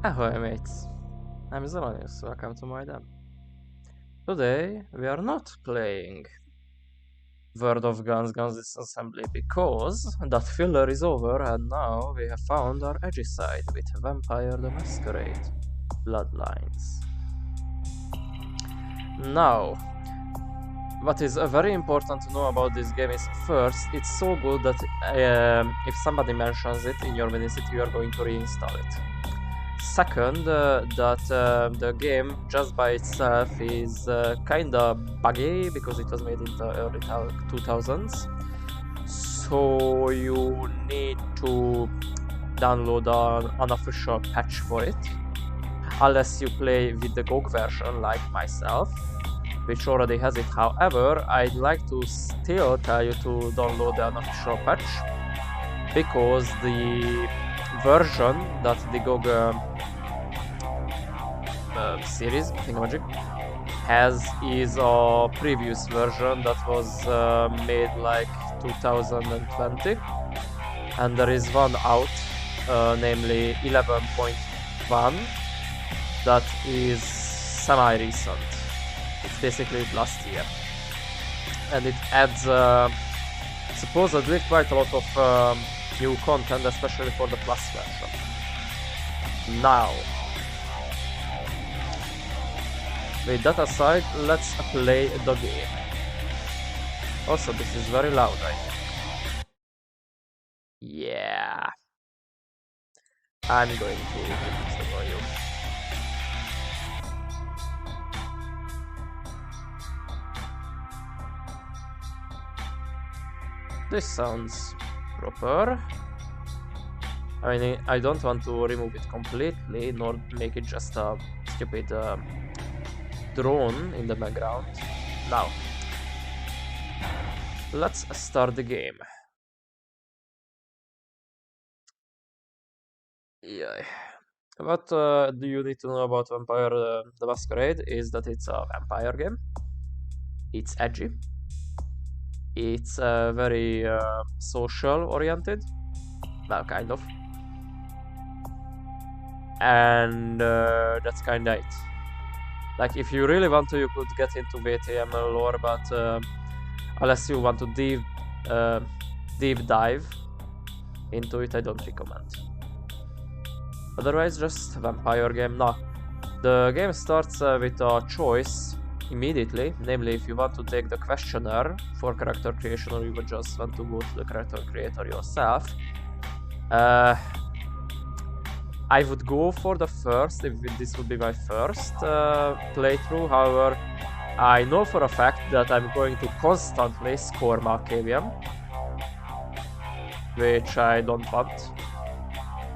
Ahoy mates, I'm Zelonius, welcome to my den. Today we are not playing Word of Guns Guns Disassembly because that filler is over and now we have found our edgy side with Vampire the Masquerade, Bloodlines. Now, what is very important to know about this game is first, it's so good that if somebody mentions it in your vicinity you are going to reinstall it. Second, that the game just by itself is kinda buggy because it was made in the early 2000s. So you need to download an unofficial patch for it. Unless you play with the GOG version like myself, which already has it. However, I'd like to still tell you to download the unofficial patch because the version that the GOG series Thingamajig has is a previous version that was made like 2020, and there is one out, namely 11.1, that is semi-recent. It's basically last year, and it adds supposedly quite a lot of new content, especially for the Plus version. Now, with that aside, let's play the game. Also, this is very loud, I think. Yeah. I'm going to increase the volume. This sounds proper. I mean, I don't want to remove it completely, nor make it just a stupid drone in the background. Now, let's start the game. Yeah. What do you need to know about Vampire the Masquerade is that it's a vampire game. It's edgy. It's very social oriented. Well, kind of. And that's kinda it. Like, if you really want to, you could get into VTML lore, but unless you want to deep dive into it, I don't recommend. Otherwise, just vampire game. Now, the game starts with a choice immediately, namely if you want to take the questionnaire for character creation or you would just want to go to the character creator yourself. I would go for the first, if this would be my first playthrough. However, I know for a fact that I'm going to constantly score Machiavellian, which I don't want,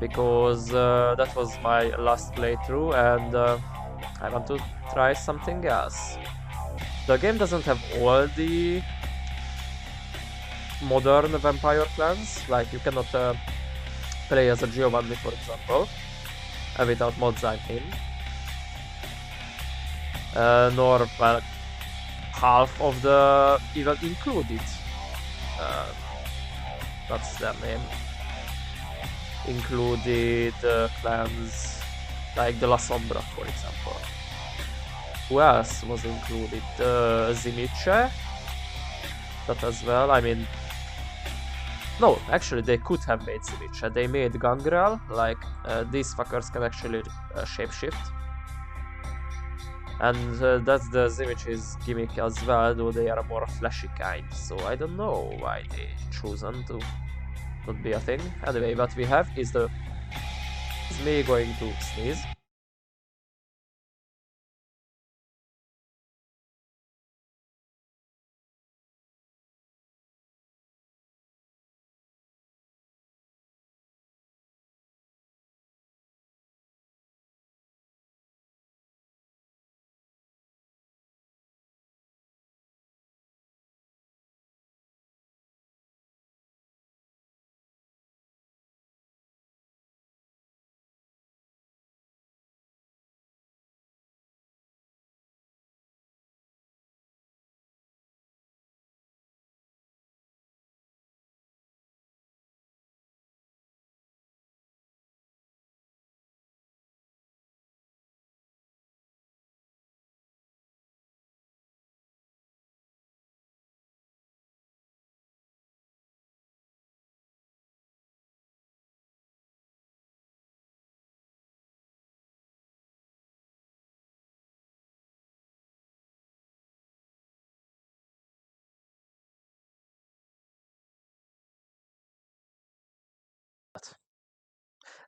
because that was my last playthrough and I want to try something else. The game doesn't have all the modern vampire clans, like you cannot play as a Giovanni, for example, without mods I mean. Nor well, half of the even included. What's their name? Included clans like the La Sombra, for example. Who else was included? Zimice. That as well. I mean, no, actually they could have made Zimice. They made Gangrel. Like these fuckers can actually shapeshift. And that's the Zimice's gimmick as well, though they are a more flashy kind. So I don't know why they chosen to not be a thing. Anyway, what we have is me going to sneeze.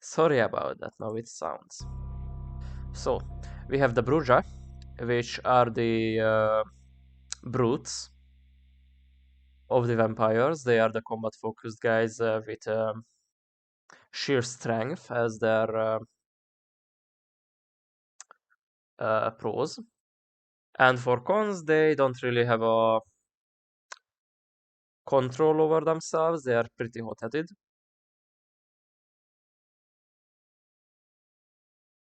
Sorry about that, now it sounds. So, we have the Bruja, which are the brutes of the vampires. They are the combat focused guys with sheer strength as their pros. And for cons, they don't really have a control over themselves. They are pretty hot-headed.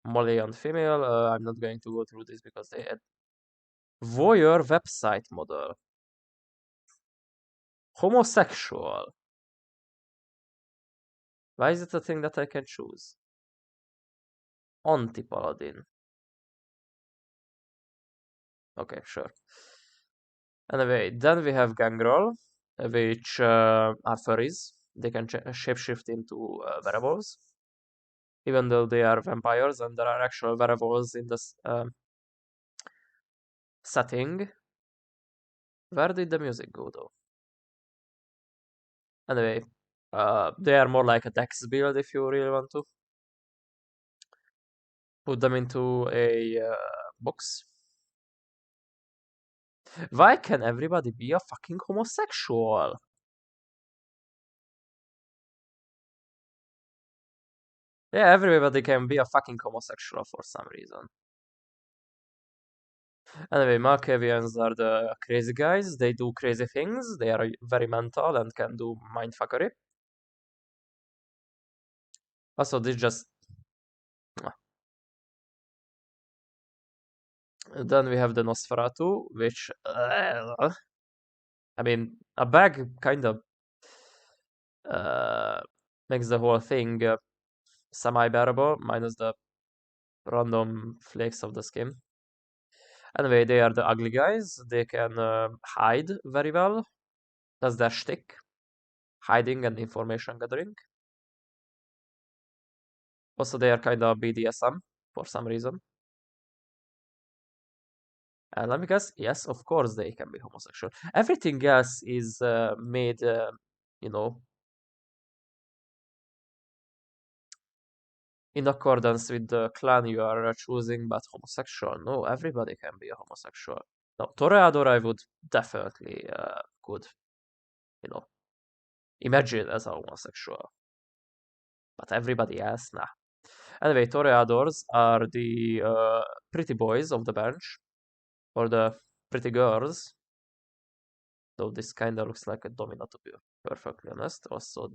Male and female. I'm not going to go through this because they had voyeur website model. Homosexual. Why is it a thing that I can choose? Anti-paladin. Okay, sure. Anyway, then we have gangrel, which are furries. They can shapeshift into werewolves, even though they are vampires, and there are actual werewolves in this setting. Where did the music go, though? Anyway, they are more like a dex build if you really want to put them into a box. Why can everybody be a fucking homosexual? Yeah, everybody can be a fucking homosexual for some reason. Anyway, Malkavians are the crazy guys. They do crazy things. They are very mental and can do mindfuckery. Also, this just... Then we have the Nosferatu, which... I mean, a bag kind of makes the whole thing semi-bearable, minus the random flakes of the skin. Anyway, they are the ugly guys. They can hide very well. That's their shtick. Hiding and information gathering. Also, they are kind of BDSM for some reason. And let me guess, yes, of course they can be homosexual. Everything else is made, you know, in accordance with the clan you are choosing, but homosexual, no, everybody can be a homosexual. No, Toreador I would definitely could, you know, imagine as a homosexual. But everybody else, nah. Anyway, Toreadors are the pretty boys of the bench, or the pretty girls. Though this kind of looks like a domino, to be perfectly honest. Also,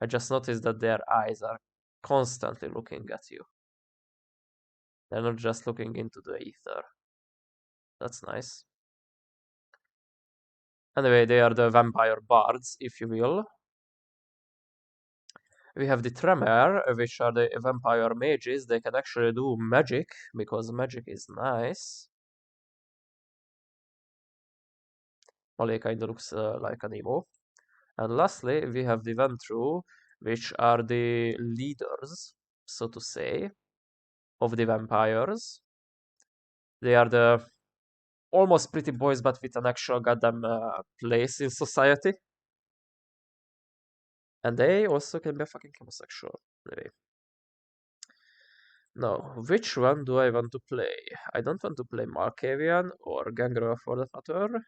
I just noticed that their eyes are constantly looking at you. They're not just looking into the ether. That's nice. Anyway, they are the vampire bards, if you will. We have the Tremere, which are the vampire mages. They can actually do magic, because magic is nice. Molly kinda looks like an emo. And lastly, we have the Ventru, which are the leaders, so to say, of the vampires. They are the almost pretty boys, but with an actual goddamn place in society. And they also can be fucking homosexual. Anyway. Now, which one do I want to play? I don't want to play Malkavian or Gangrel for that matter.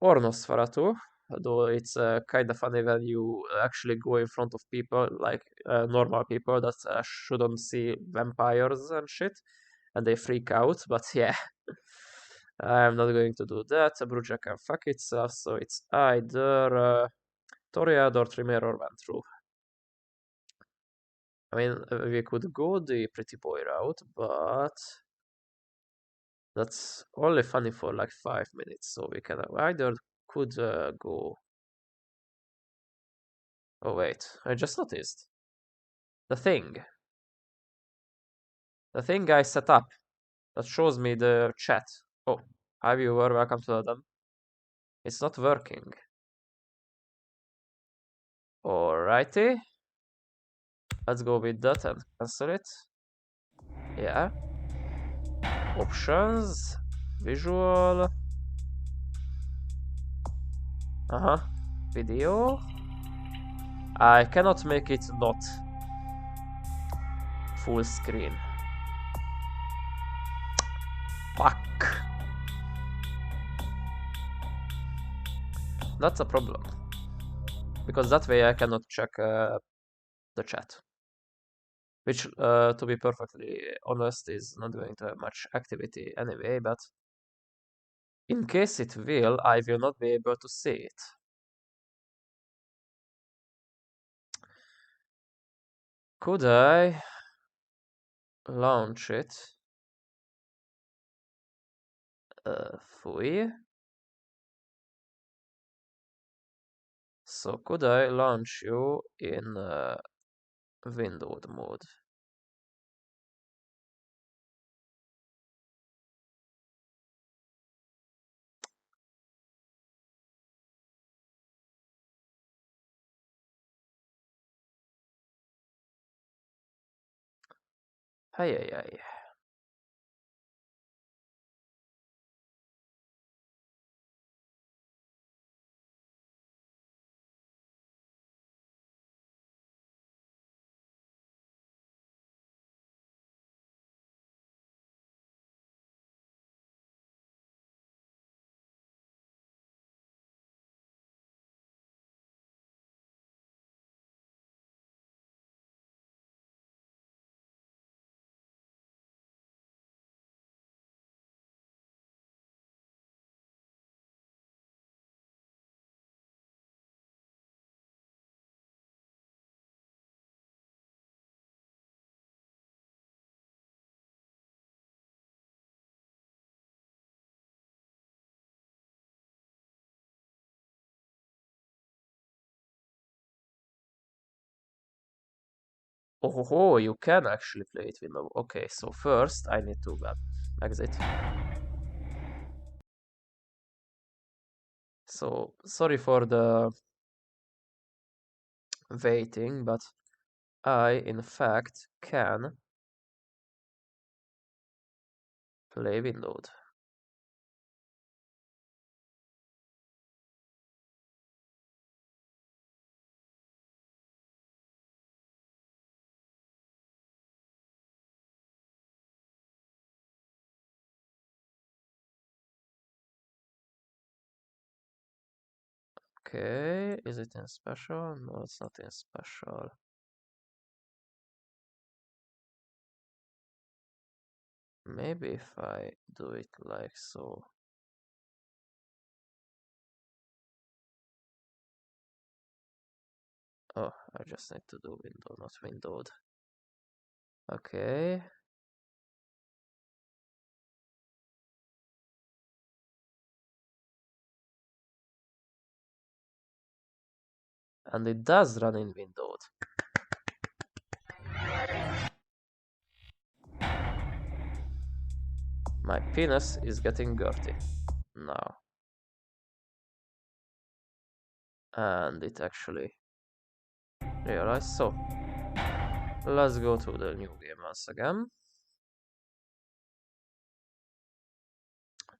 Or Nosferatu, though it's kind of funny when you actually go in front of people, like normal people that shouldn't see vampires and shit, and they freak out, but yeah. I'm not going to do that. Bruja can fuck itself, so it's either Toreador, Tremere, or Ventru. I mean, we could go the pretty boy route, but that's only funny for like 5 minutes, so we can either could go. Oh wait, I just noticed the thing I set up that shows me the chat. Oh, hi viewer, welcome to Adam. It's not working. Alrighty, let's go with that and cancel it. Yeah. Options, visual. Video. I cannot make it not full screen. Fuck. That's a problem. Because that way I cannot check the chat. Which, to be perfectly honest, is not going to have much activity anyway, but in case it will, I will not be able to see it. Could I launch it? Fui. So could I launch you in windowed mode? Hey, hey, hey. Oh, you can actually play it window. Okay, so first I need to exit. So sorry for the waiting, but I in fact can play windowed. Okay, is it in special? No, it's not in special. Maybe if I do it like so. Oh, I just need to do window, not windowed. Okay. And it does run in windowed. My penis is getting dirty now. And it actually realized. So, let's go to the new game once again.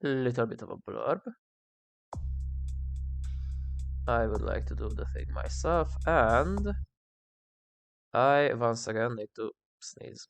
Little bit of a blurb. I would like to do the thing myself, and I once again need to sneeze.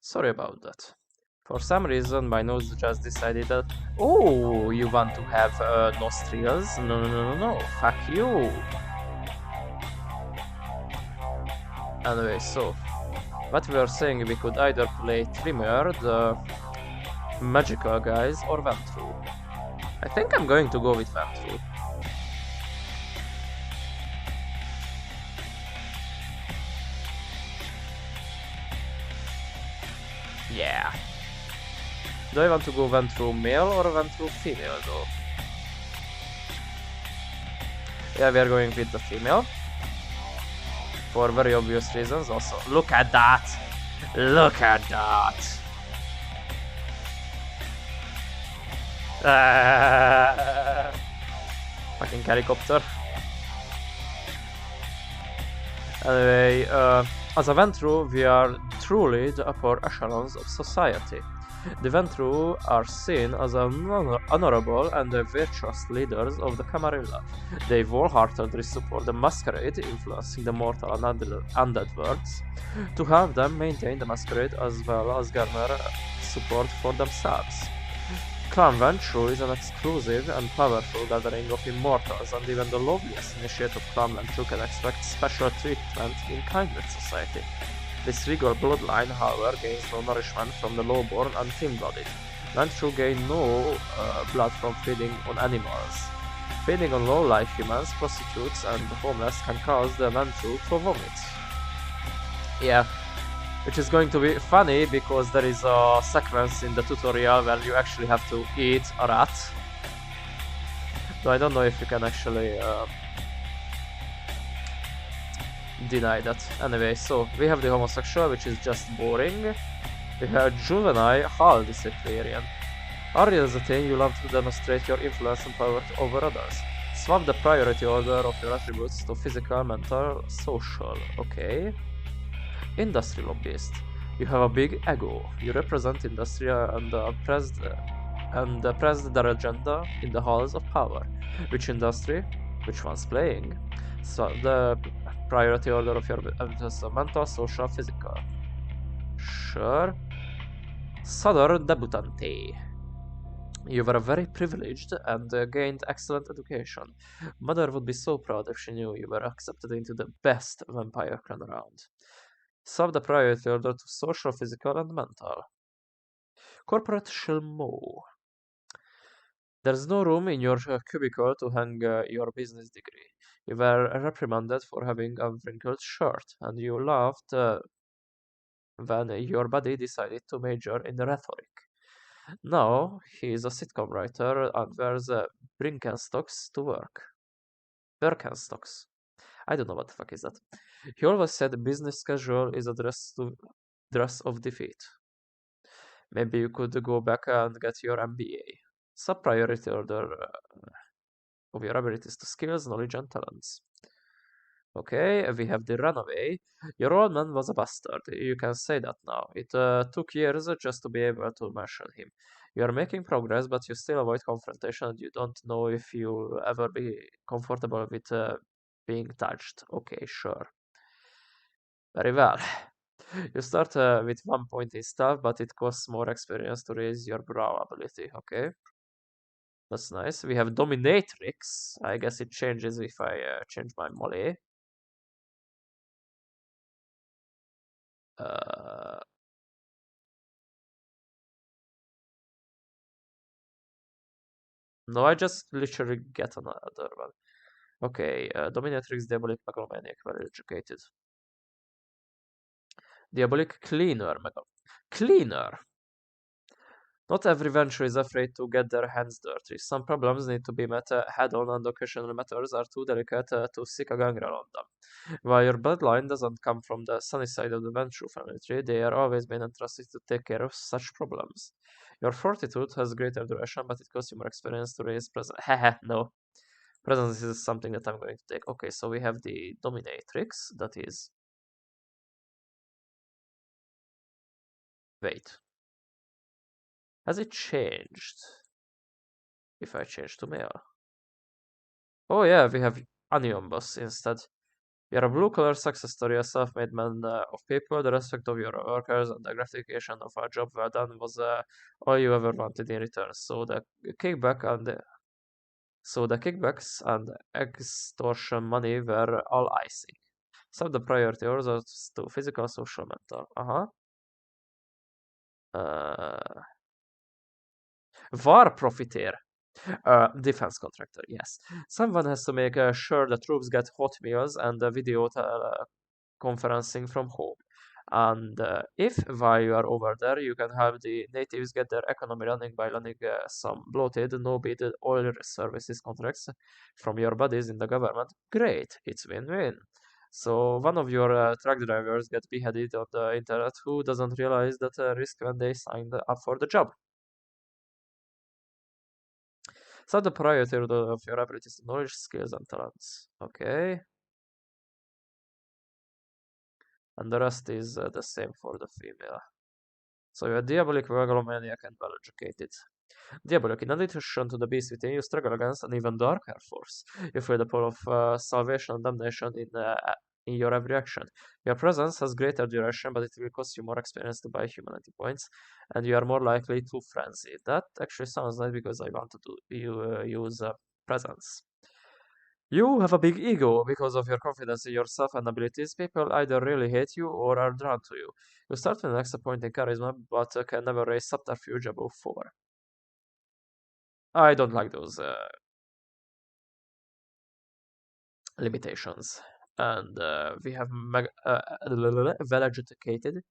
Sorry about that. For some reason, my nose just decided that, oh, you want to have nostrils? No, no, no, no, no, fuck you. Anyway, so, what we were saying, we could either play Trimmer, the magical guys, or Ventru. I think I'm going to go with Ventru. Yeah. Do I want to go Ventru male or Ventru female though? Yeah, we are going with the female. For very obvious reasons also. Look at that! Look at that! Fucking helicopter. Anyway, as a Ventru, we are truly the upper echelons of society. The Ventru are seen as honorable and virtuous leaders of the Camarilla. They wholeheartedly support the Masquerade, influencing the mortal and undead worlds, to have them maintain the Masquerade as well as garner support for themselves. Clan Ventru is an exclusive and powerful gathering of immortals, and even the loveliest initiate of Clan Ventru can expect special treatment in Kindred Society. This regal bloodline, however, gains no nourishment from the lowborn and thin-blooded. Ventru gain no blood from feeding on animals. Feeding on low-life humans, prostitutes, and the homeless can cause the Ventru to vomit. Yeah. Which is going to be funny because there is a sequence in the tutorial where you actually have to eat a rat. So I don't know if you can actually deny that. Anyway, so we have the homosexual, which is just boring. We have juvenile hall disciplinarian. Are you as a teen, you love to demonstrate your influence and power over others. Swap the priority order of your attributes to physical, mental, social. Okay. Industry lobbyist. You have a big ego. You represent industry and press their agenda in the halls of power. Which industry? Which one's playing? So the priority order of your mental, social, physical. Sure. Sador debutante. You were very privileged and gained excellent education. Mother would be so proud if she knew you were accepted into the best vampire clan around. Sub the priority order to social, physical, and mental. Corporate Shilmo. There's no room in your cubicle to hang your business degree. You were reprimanded for having a wrinkled shirt, and you laughed when your buddy decided to major in rhetoric. Now he is a sitcom writer and wears Birkenstocks to work. Birkenstocks. I don't know what the fuck is that. He always said business casual is a dress of defeat. Maybe you could go back and get your MBA. Sub priority order of your abilities to skills, knowledge, and talents. Okay, we have the runaway. Your old man was a bastard. You can say that now. It took years just to be able to mention him. You are making progress, but you still avoid confrontation and you don't know if you'll ever be comfortable with being touched. Okay, sure. Very well. You start with 1 point in stuff, but it costs more experience to raise your brow ability, okay? That's nice. We have Dominatrix. I guess it changes if I change my Molly. Uh, no, I just literally get another one. Okay, Dominatrix, Diabolic, Megalomaniac, well educated. Diabolic, Cleaner, Cleaner! Not every venture is afraid to get their hands dirty. Some problems need to be met head-on and occasional matters are too delicate to seek a gangrel on them. While your bloodline doesn't come from the sunny side of the Ventrue family tree, they are always been entrusted to take care of such problems. Your fortitude has greater duration, but it costs you more experience to raise presence. Haha, no. Presence is something that I'm going to take. Okay, so we have the Dominatrix, that is... Wait. Has it changed? If I change to male. Oh yeah, we have Anion Boss instead. You're a blue-collar success story, a self-made man of people. The respect of your workers and the gratification of a job well done was all you ever wanted in return. So the kickbacks and extortion money were all icing. So the priority orders to physical, social, mental. Uh, War profiteer. Defense contractor, yes. Someone has to make sure the troops get hot meals and video conferencing from home. And if while you are over there, you can have the natives get their economy running by landing some bloated, no-bid oil services contracts from your buddies in the government, great, it's win-win. So one of your truck drivers gets beheaded on the internet who doesn't realize that risk when they signed up for the job. So the priority of your abilities, knowledge, skills, and talents. Okay. And the rest is the same for the female. So you're diabolic, megalomaniac, and well-educated. Diabolic, in addition to the beast within you, struggle against an even darker force. You feel the pull of salvation and damnation in your every action. Your presence has greater duration, but it will cost you more experience to buy humanity points, and you are more likely to frenzy. That actually sounds nice because I want to use presence. You have a big ego because of your confidence in yourself and abilities. People either really hate you or are drawn to you. You start with an extra point in charisma, but can never raise subterfuge above 4. I don't like those limitations. And we have well educated.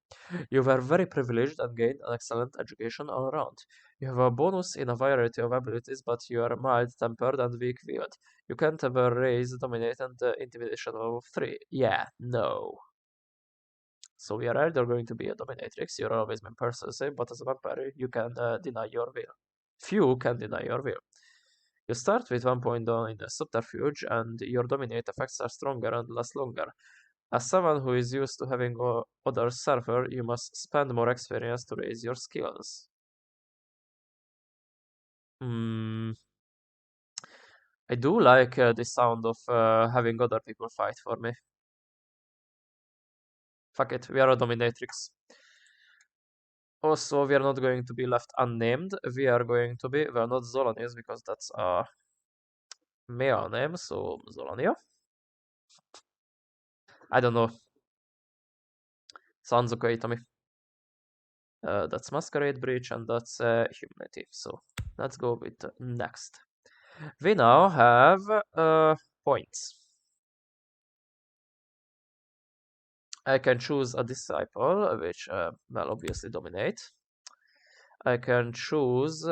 You were very privileged and gained an excellent education all around. You have a bonus in a variety of abilities, but you are mild tempered and weak willed. You can't ever raise dominate and intimidation of 3. Yeah, no. So we are either going to be a dominatrix, you're always been persuasive, but as a vampire, you can deny your will. Few can deny your will. You start with 1 point down in the subterfuge, and your dominate effects are stronger and last longer. As someone who is used to having others suffer, you must spend more experience to raise your skills. Hmm. I do like the sound of having other people fight for me. Fuck it, we are a dominatrix. Also, we are not going to be left unnamed. We are going to be, well, not Zolanis, because that's a male name, so Zolania. I don't know. Sounds okay to me. That's Masquerade Breach, and that's Humanity. So let's go with next. We now have points. I can choose a disciple, which will obviously dominate. I can choose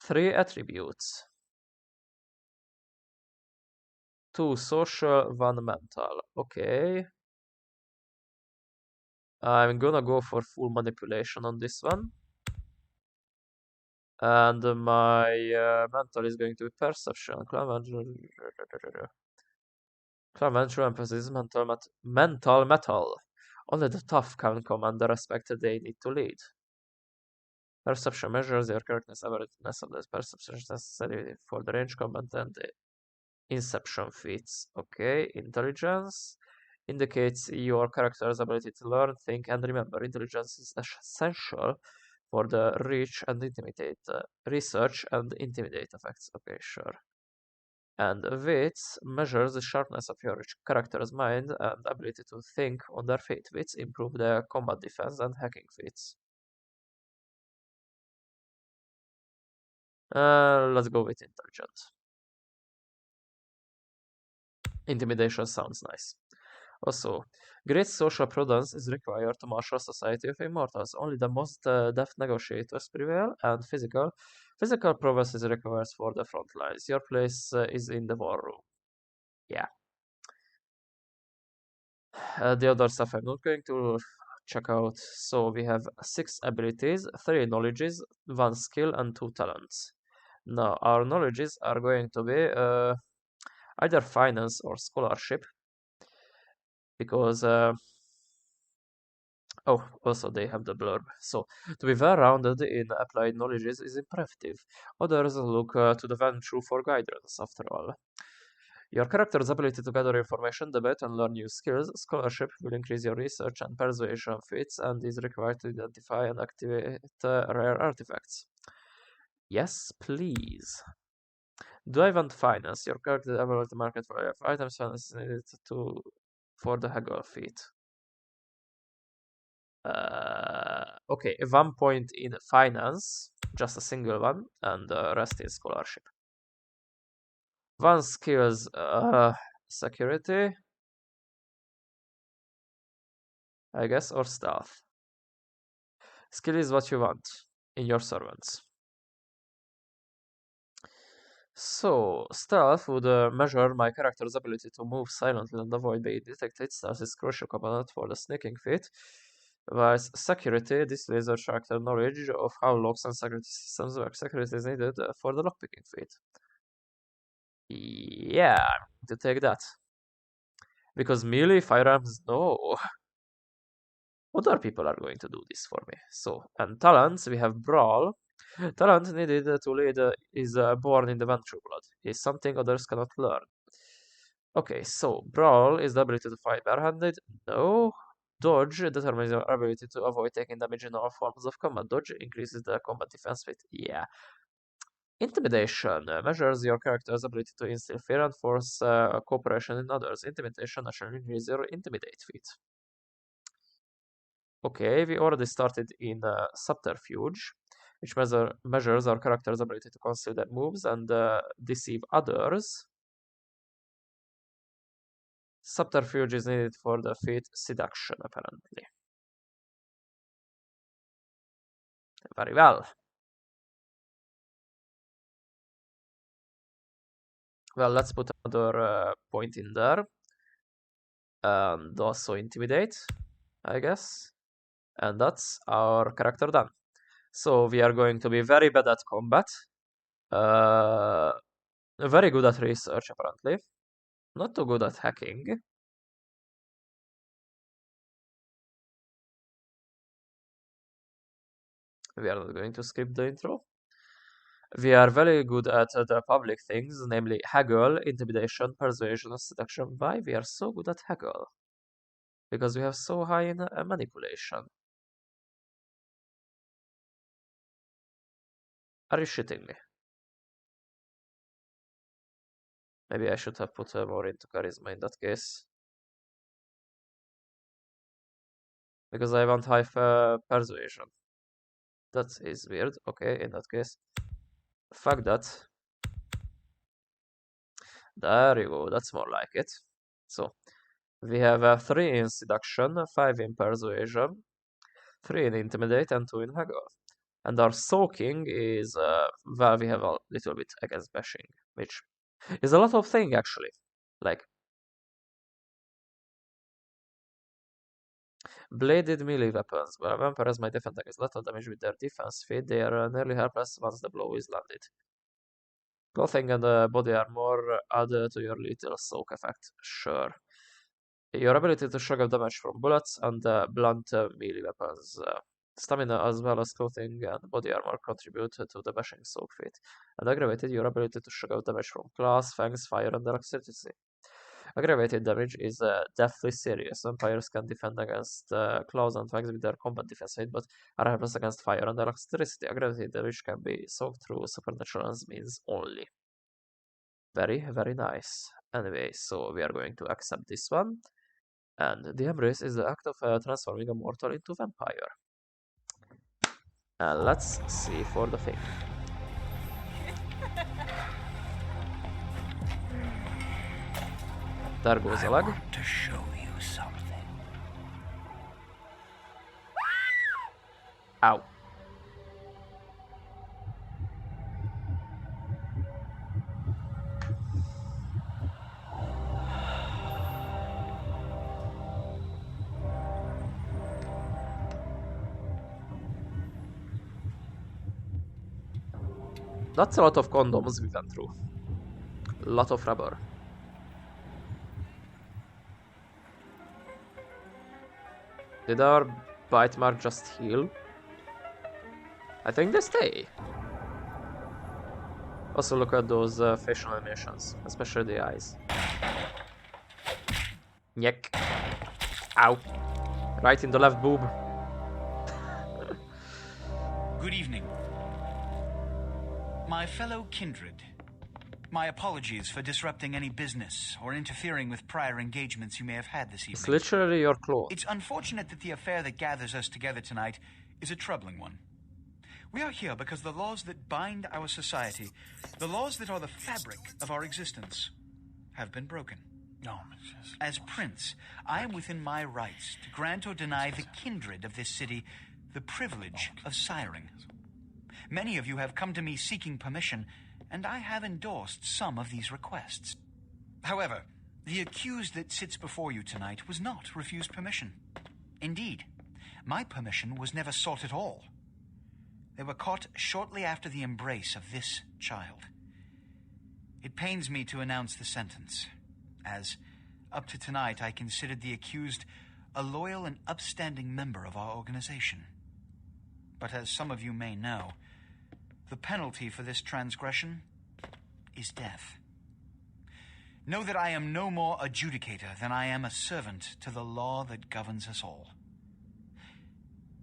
3 attributes. 2 social, 1 mental. Okay. I'm gonna go for full manipulation on this one. And my mental is going to be perception. Clementure emphasis mental metal. Only the tough can command the respect they need to lead. Perception measures your correctness, awareness of the perception necessary for the range combat and the inception feats. Okay, intelligence indicates your character's ability to learn, think, and remember. Intelligence is essential for the reach and intimidate, research and intimidate effects. Okay, sure. And wits measures the sharpness of your character's mind and ability to think on their feet. Wits improve their combat defense and hacking feats. Let's go with intelligent. Intimidation sounds nice. Also, great social prudence is required to marshal society of immortals. Only the most deft negotiators prevail, and physical prowess is required for the front lines. Your place is in the war room. Yeah. The other stuff I'm not going to check out. So we have 6 abilities, 3 knowledges, 1 skill, and 2 talents. Now, our knowledges are going to be either finance or scholarship, because oh, also they have the blurb. So, to be well-rounded in applied knowledges is imperative. Others look to the venture for guidance, after all. Your character's ability to gather information, debate, and learn new skills. Scholarship will increase your research and persuasion feats and is required to identify and activate rare artifacts. Yes, please. Do I want finance? Your character ability to market for items finance is needed for the haggle feat. Okay, 1 point in finance, just a single one, and the rest is scholarship. 1 skills, security. I guess, or stealth. Skill is what you want in your servants. So, stealth would measure my character's ability to move silently and avoid being detected. Stealth is crucial component for the sneaking feat. Whilst security displays your character knowledge of how locks and security systems work. Security is needed for the lockpicking feat. Yeah, I'm going to take that. Because melee firearms, no. Other people are going to do this for me. So, and talents, we have Brawl. Talent needed to lead is born in the venture blood. Is something others cannot learn. Okay, so Brawl is the ability to fight barehanded. No. Dodge determines your ability to avoid taking damage in all forms of combat. Dodge increases the combat defense feat. Yeah. Intimidation measures your character's ability to instill fear and force cooperation in others. Intimidation naturally increases your intimidate feat. Okay, we already started in Subterfuge, which measures our character's ability to conceal their moves and deceive others. Subterfuge is needed for the feat Seduction, apparently. Very well. Well, let's put another point in there. And also Intimidate, I guess. And that's our character done. So we are going to be very bad at combat. Very good at research, apparently. Not too good at hacking. We are not going to skip the intro. We are very good at the public things, namely haggle, intimidation, persuasion, and seduction. Why we are so good at haggle? Because we have so high in manipulation. Are you shitting me? Maybe I should have put more into charisma in that case. Because I want high persuasion. That is weird. Okay, in that case. Fuck that. There you go, that's more like it. So, we have 3 in seduction, 5 in persuasion, 3 in intimidate, and 2 in haggle. And our soaking is, well, we have a little bit against bashing, which is a lot of thing actually. Like, bladed melee weapons. Where vampires might defend against lethal damage with their defense feat, they are nearly helpless once the blow is landed. Clothing and body armor add to your little soak effect, sure. Your ability to shrug off damage from bullets and blunt melee weapons. Stamina as well as clothing and body armor contribute to the bashing soak feat. And aggravated, your ability to shrug off damage from claws, fangs, fire, and electricity. Aggravated damage is deathly serious. Vampires can defend against claws and fangs with their combat defense feat, but are helpless against fire and electricity. Aggravated damage can be soaked through supernatural means only. Very, very nice. Anyway, so we are going to accept this one. And the embrace is the act of transforming a mortal into vampire. And let's see for the thing. There goes a leg. I want to show you something. Ow. That's a lot of condoms we went through. A lot of rubber. Did our bite mark just heal? I think they stay. Also look at those facial animations, especially the eyes. Nyek. Ow. Right in the left boob. Good evening. My fellow kindred, my apologies for disrupting any business or interfering with prior engagements you may have had this evening. It's literally your clone. It's unfortunate that the affair that gathers us together tonight is a troubling one. We are here because the laws that bind our society, the laws that are the fabric of our existence, have been broken. As prince, I am within my rights to grant or deny the kindred of this city the privilege of siring. Many of you have come to me seeking permission, and I have endorsed some of these requests. However, the accused that sits before you tonight was not refused permission. Indeed, my permission was never sought at all. They were caught shortly after the embrace of this child. It pains me to announce the sentence, as up to tonight I considered the accused a loyal and upstanding member of our organization. But as some of you may know, the penalty for this transgression is death. Know that I am no more adjudicator than I am a servant to the law that governs us all.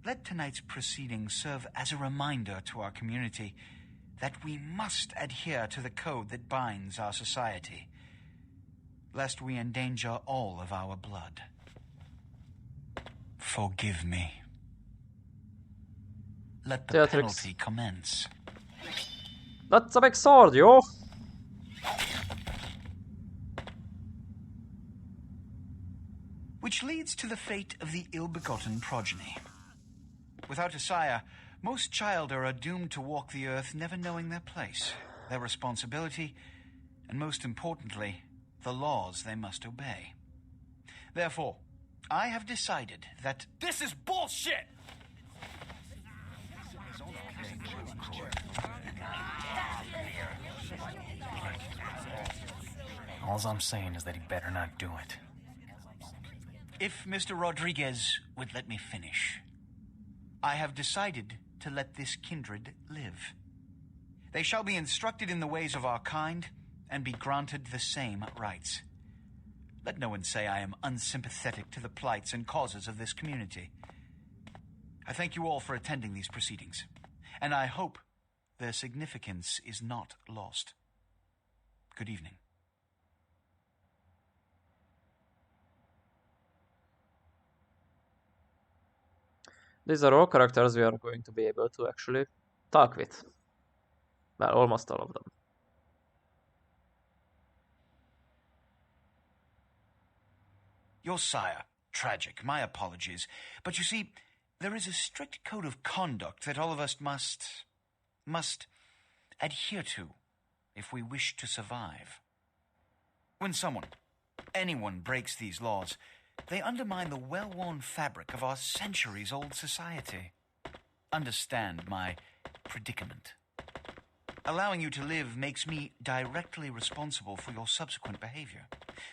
Let tonight's proceedings serve as a reminder to our community that we must adhere to the code that binds our society, lest we endanger all of our blood. Forgive me. Let the penalty commence. That's a big sword, yo! Which leads to the fate of the ill-begotten progeny. Without a sire, most childer are doomed to walk the earth never knowing their place, their responsibility, and most importantly, the laws they must obey. Therefore, I have decided that... This is bullshit! All I'm saying is that he better not do it. If Mr. Rodriguez would let me finish, I have decided to let this kindred live. They shall be instructed in the ways of our kind and be granted the same rights. Let no one say I am unsympathetic to the plights and causes of this community. I thank you all for attending these proceedings, and I hope their significance is not lost. Good evening. These are all characters we are going to be able to actually talk with. Well, almost all of them. Your sire, tragic, my apologies. But you see, there is a strict code of conduct that all of us must adhere to if we wish to survive. When anyone breaks these laws, they undermine the well-worn fabric of our centuries-old society. Understand my predicament. Allowing you to live makes me directly responsible for your subsequent behavior.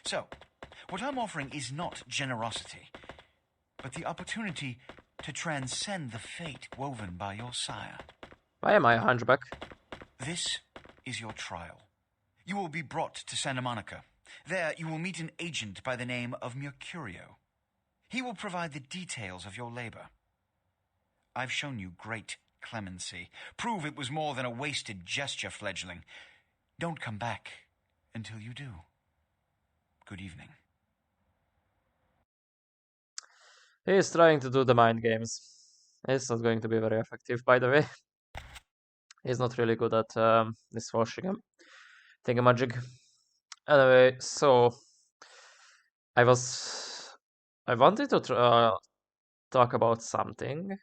So, what I'm offering is not generosity, but the opportunity to transcend the fate woven by your sire. Why am I a hunchback? This is your trial. You will be brought to Santa Monica. There, you will meet an agent by the name of Mercurio. He will provide the details of your labor. I've shown you great clemency. Prove it was more than a wasted gesture, fledgling. Don't come back until you do. Good evening. He is trying to do the mind games. It's not going to be very effective, by the way. He's not really good at this washing him thingamajig. Anyway, so I wanted to talk about something,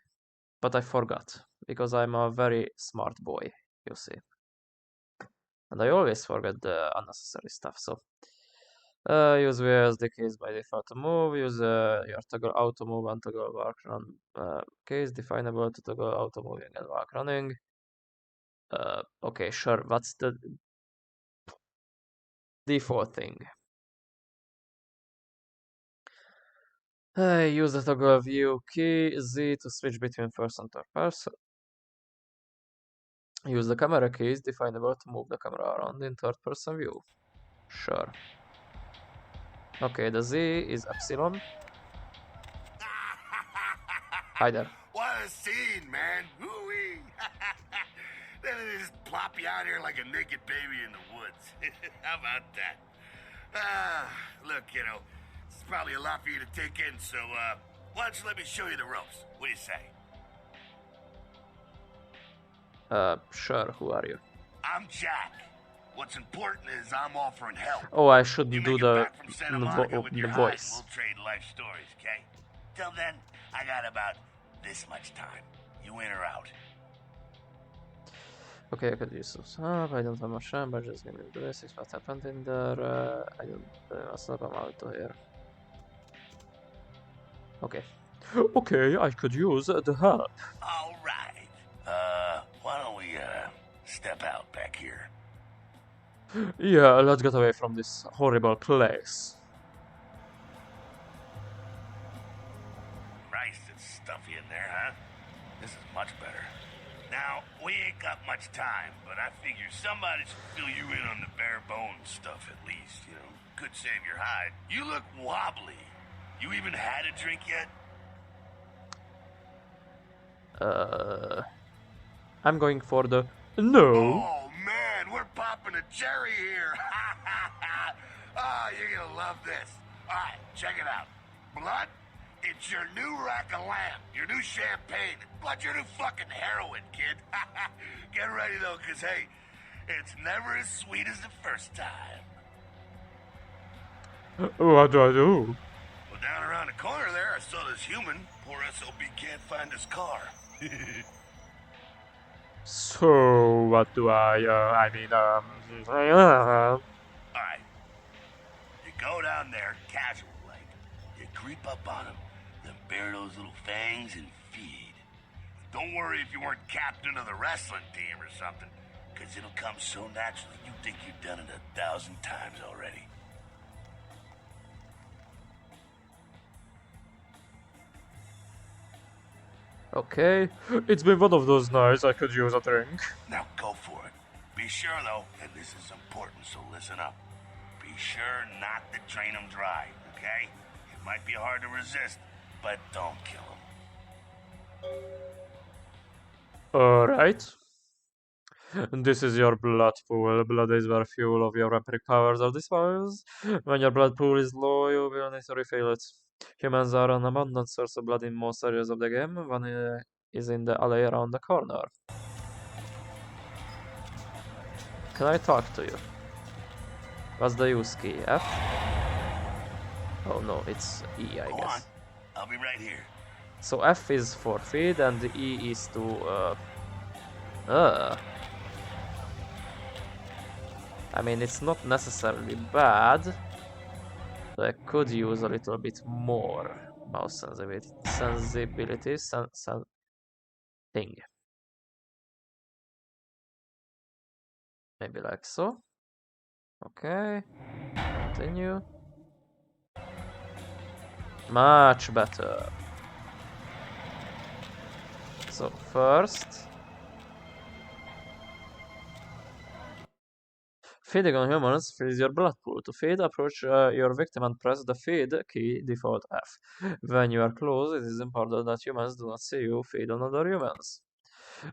but I forgot because I'm a very smart boy, you see, and I always forget the unnecessary stuff. So use as the case by default to move. Use your toggle auto move and toggle walk run case definable to toggle auto moving and walk running. Okay, sure. What's the default thing? Use the toggle view key Z to switch between first and third person. Use the camera keys definable to move the camera around in third person view. Sure. Okay, the Z is epsilon. Hi there. What a scene, man. Woo-wee. Then they just plop you out here like a naked baby in the woods. How about that? Look, it's probably a lot for you to take in, so why don't you let me show you the ropes? What do you say? Sure, who are you? I'm Jack. What's important is I'm offering help. Oh, I should You do make it the back from Santa Monica with your hide, and voice. we'll trade life stories, okay? Till then, I got about this much time. You in or out? Okay, I could use some stuff. I don't have much time, but just give me the basics. What happened in there? I don't stop. I'm out of here. Okay. Okay, I could use the help. All right. Why don't we, step out back here? Yeah, let's get away from this horrible place. Christ, it's stuffy in there, huh? This is much better. Now, we ain't got much time, but I figure somebody should fill you in on the bare bones stuff at least, you know. Could save your hide. You look wobbly. You even had a drink yet? I'm going for the no. Oh man, we're popping a cherry here. Oh, you're gonna love this. Alright, check it out. Blood, it's your new rack of lamb, your new champagne. Blood, your new fucking heroin, kid. Get ready though, cause hey, it's never as sweet as the first time. What do I do? Well, down around the corner there, I saw this human. Poor SOB can't find his car. So what do I Alright. You go down there, casual like. You creep up on him, then bare those little fangs and feed. Don't worry if you weren't captain of the wrestling team or something, because it'll come so naturally you think you've done it 1,000 times already. Okay, it's been one of those nights I could use a drink. Now go for it. Be sure though, and this is important, so listen up. Be sure not to drain them dry, okay? It might be hard to resist, but don't kill them. Alright. This is your blood pool. Blood is where fuel of your epic powers are disposed. When your blood pool is low, you will need to refill it. Humans are an abundant source of blood in most areas of the game. One is in the alley around the corner. Can I talk to you? What's the use key? F? Oh no, it's E, I Go guess. on. I'll be right here. So F is for feed and the E is to I mean, it's not necessarily bad, but I could use a little bit more mouse sensibility thing. Maybe like so. Okay, continue. Much better. So first, feeding on humans fills your blood pool. To feed, approach your victim and press the feed key default F. When you are close, it is important that humans do not see you feed on other humans.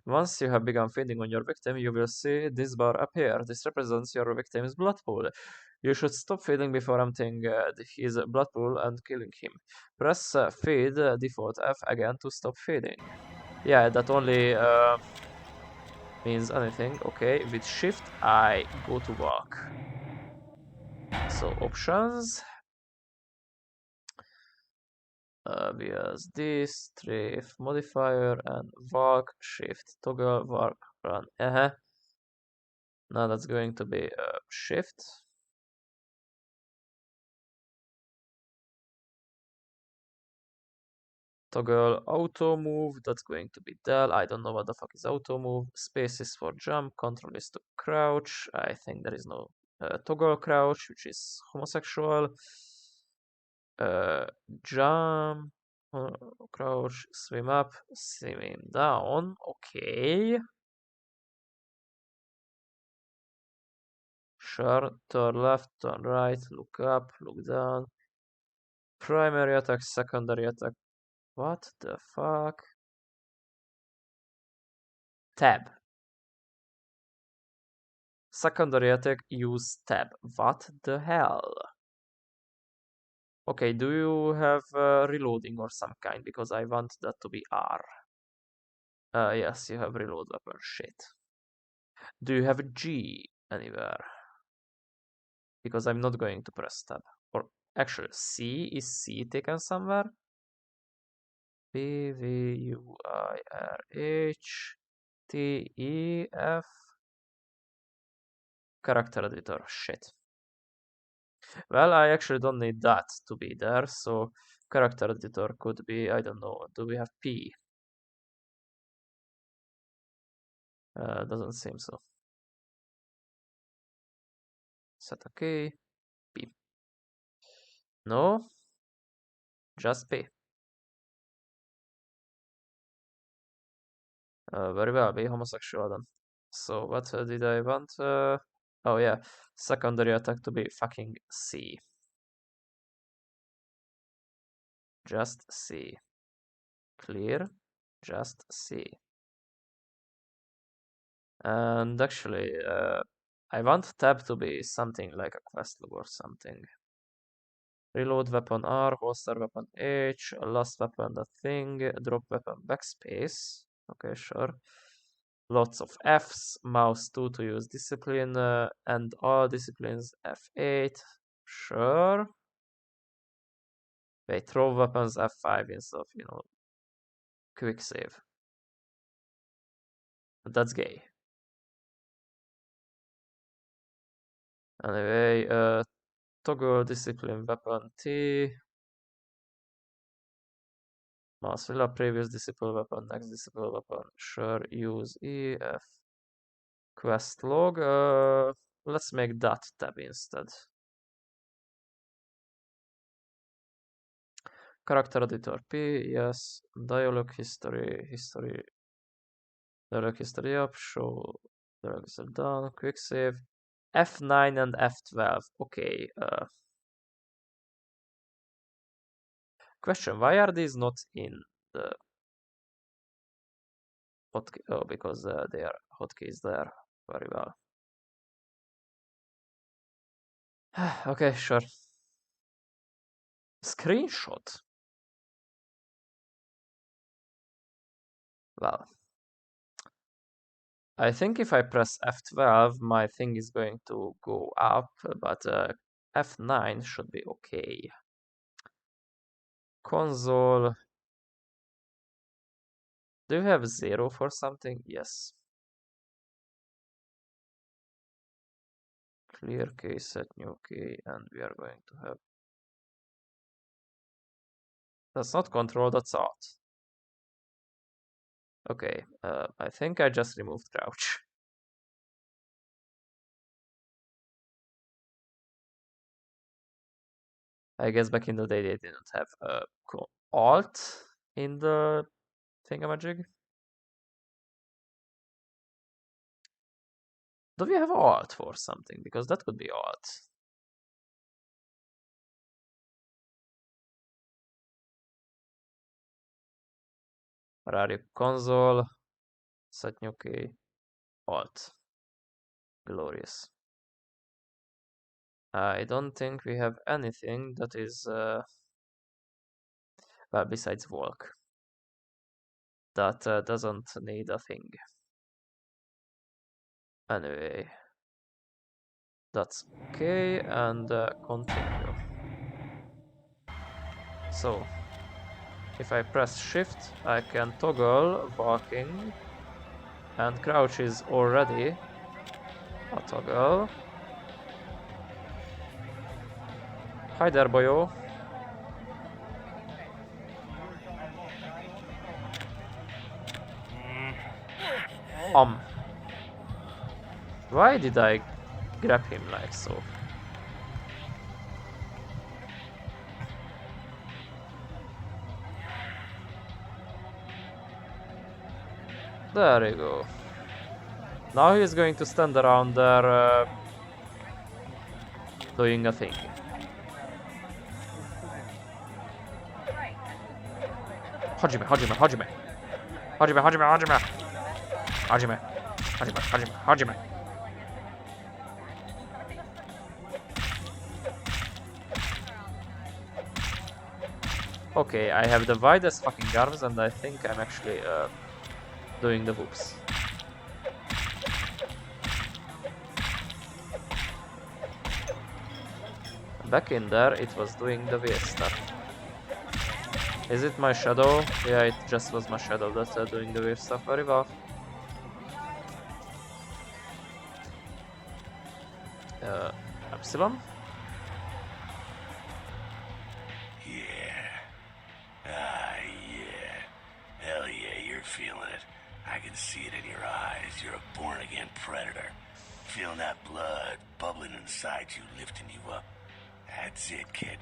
Once you have begun feeding on your victim, you will see this bar appear. This represents your victim's blood pool. You should stop feeding before emptying his blood pool and killing him. Press feed default F again to stop feeding. Yeah, that only means anything. Okay, with shift I go to walk. So options. BSD, strafe modifier, and walk, shift, toggle, walk, run. Now that's going to be shift. Toggle auto move, that's going to be del. I don't know what the fuck is auto move. Space is for jump, control is to crouch. I think there is no toggle crouch, which is homosexual. Jump, crouch, swim up, swim down. Okay. Sure, turn left, turn right, look up, look down. Primary attack, secondary attack. What the fuck? Tab. Secondary attack, use tab. What the hell? Okay, do you have reloading or some kind? Because I want that to be R. Yes, you have reload weapon. Shit. Do you have a G anywhere? because I'm not going to press tab. Or actually, is C taken somewhere? B, V, U, I, R, H, T, E, F. Character editor, shit. Well, I actually don't need that to be there, so character editor could be, I don't know, do we have P? Doesn't seem so. Set OK, P. No, just P. Very well, be homosexual then. So what did I want? Oh yeah, secondary attack to be fucking C. Just C. Clear, just C. And actually, I want tab to be something like a quest log or something. Reload weapon R, holster weapon H, last weapon the thing, drop weapon backspace. Okay, sure. Lots of Fs, mouse 2 to use discipline, and all disciplines F8. Sure. Wait, throw weapons F5 instead of, quick save. That's gay. Anyway, toggle discipline weapon T. Mouse will previous discipline weapon, next discipline weapon. Sure, use E, F. Quest log. Let's make that tab instead. Character editor P, yes. Dialogue history, dialogue history up, show dialogue history done, quick save. F9 and F12. Okay. Question: why are these not in the hotkey? Oh, because they are hotkeys there. Very well. Okay, sure. Screenshot. Well, I think if I press F12, my thing is going to go up, but F9 should be okay. Console. Do you have 0 for something? Yes. Clear key, set new key, and we are going to have... That's not control, that's alt. Okay, I think I just removed crouch. I guess back in the day they didn't have alt in the thingamajig. Do we have alt for something? Because that could be alt. Where are you? Console, set new key, alt. Glorious. I don't think we have anything that is, well, besides Volk. That doesn't need a thing. Anyway, that's okay, and continue. So, if I press shift, I can toggle walking, and crouch is already a toggle. Hi there, boyo. Why did I grab him like so? There you go. Now he's going to stand around there doing a thing. Hajime, Hajime, Hajime. Hajime, Hajime, Hajime. Hajime, Hajime, Hajime, Hajime. Okay, I have the widest fucking arms and I think I'm actually doing the whoops. Back in there, it was doing the weird stuff. Is it my shadow? Yeah, it just was my shadow that's doing the weird stuff very well. Epsilon? Yeah. Hell yeah, you're feeling it. I can see it in your eyes. You're a born-again predator. Feeling that blood bubbling inside you, lifting you up. That's it, kid.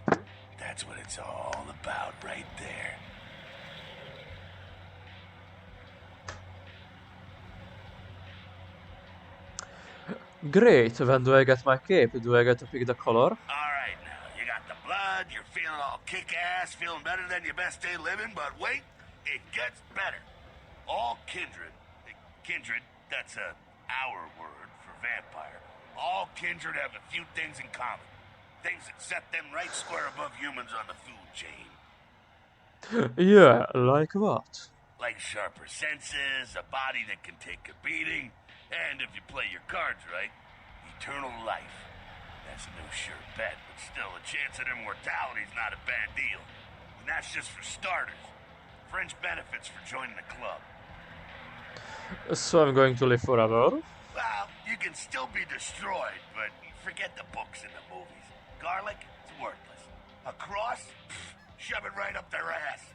That's what it's all about right there. Great, when do I get my cape? Do I get to pick the color? Alright now, you got the blood, you're feeling all kick-ass, feeling better than your best day living, but wait, it gets better. All kindred, that's our word for vampire. All kindred have a few things in common. Things that set them right square above humans on the food chain. Yeah, like what? Like sharper senses, a body that can take a beating, and if you play your cards right, eternal life. That's a no sure bet, but still, a chance at immortality's not a bad deal. And that's just for starters. Fringe benefits for joining the club. So I'm going to live forever? Well, you can still be destroyed, but forget the books and the movies. Garlic, it's worthless. A cross? Pfft, shove it right up their ass.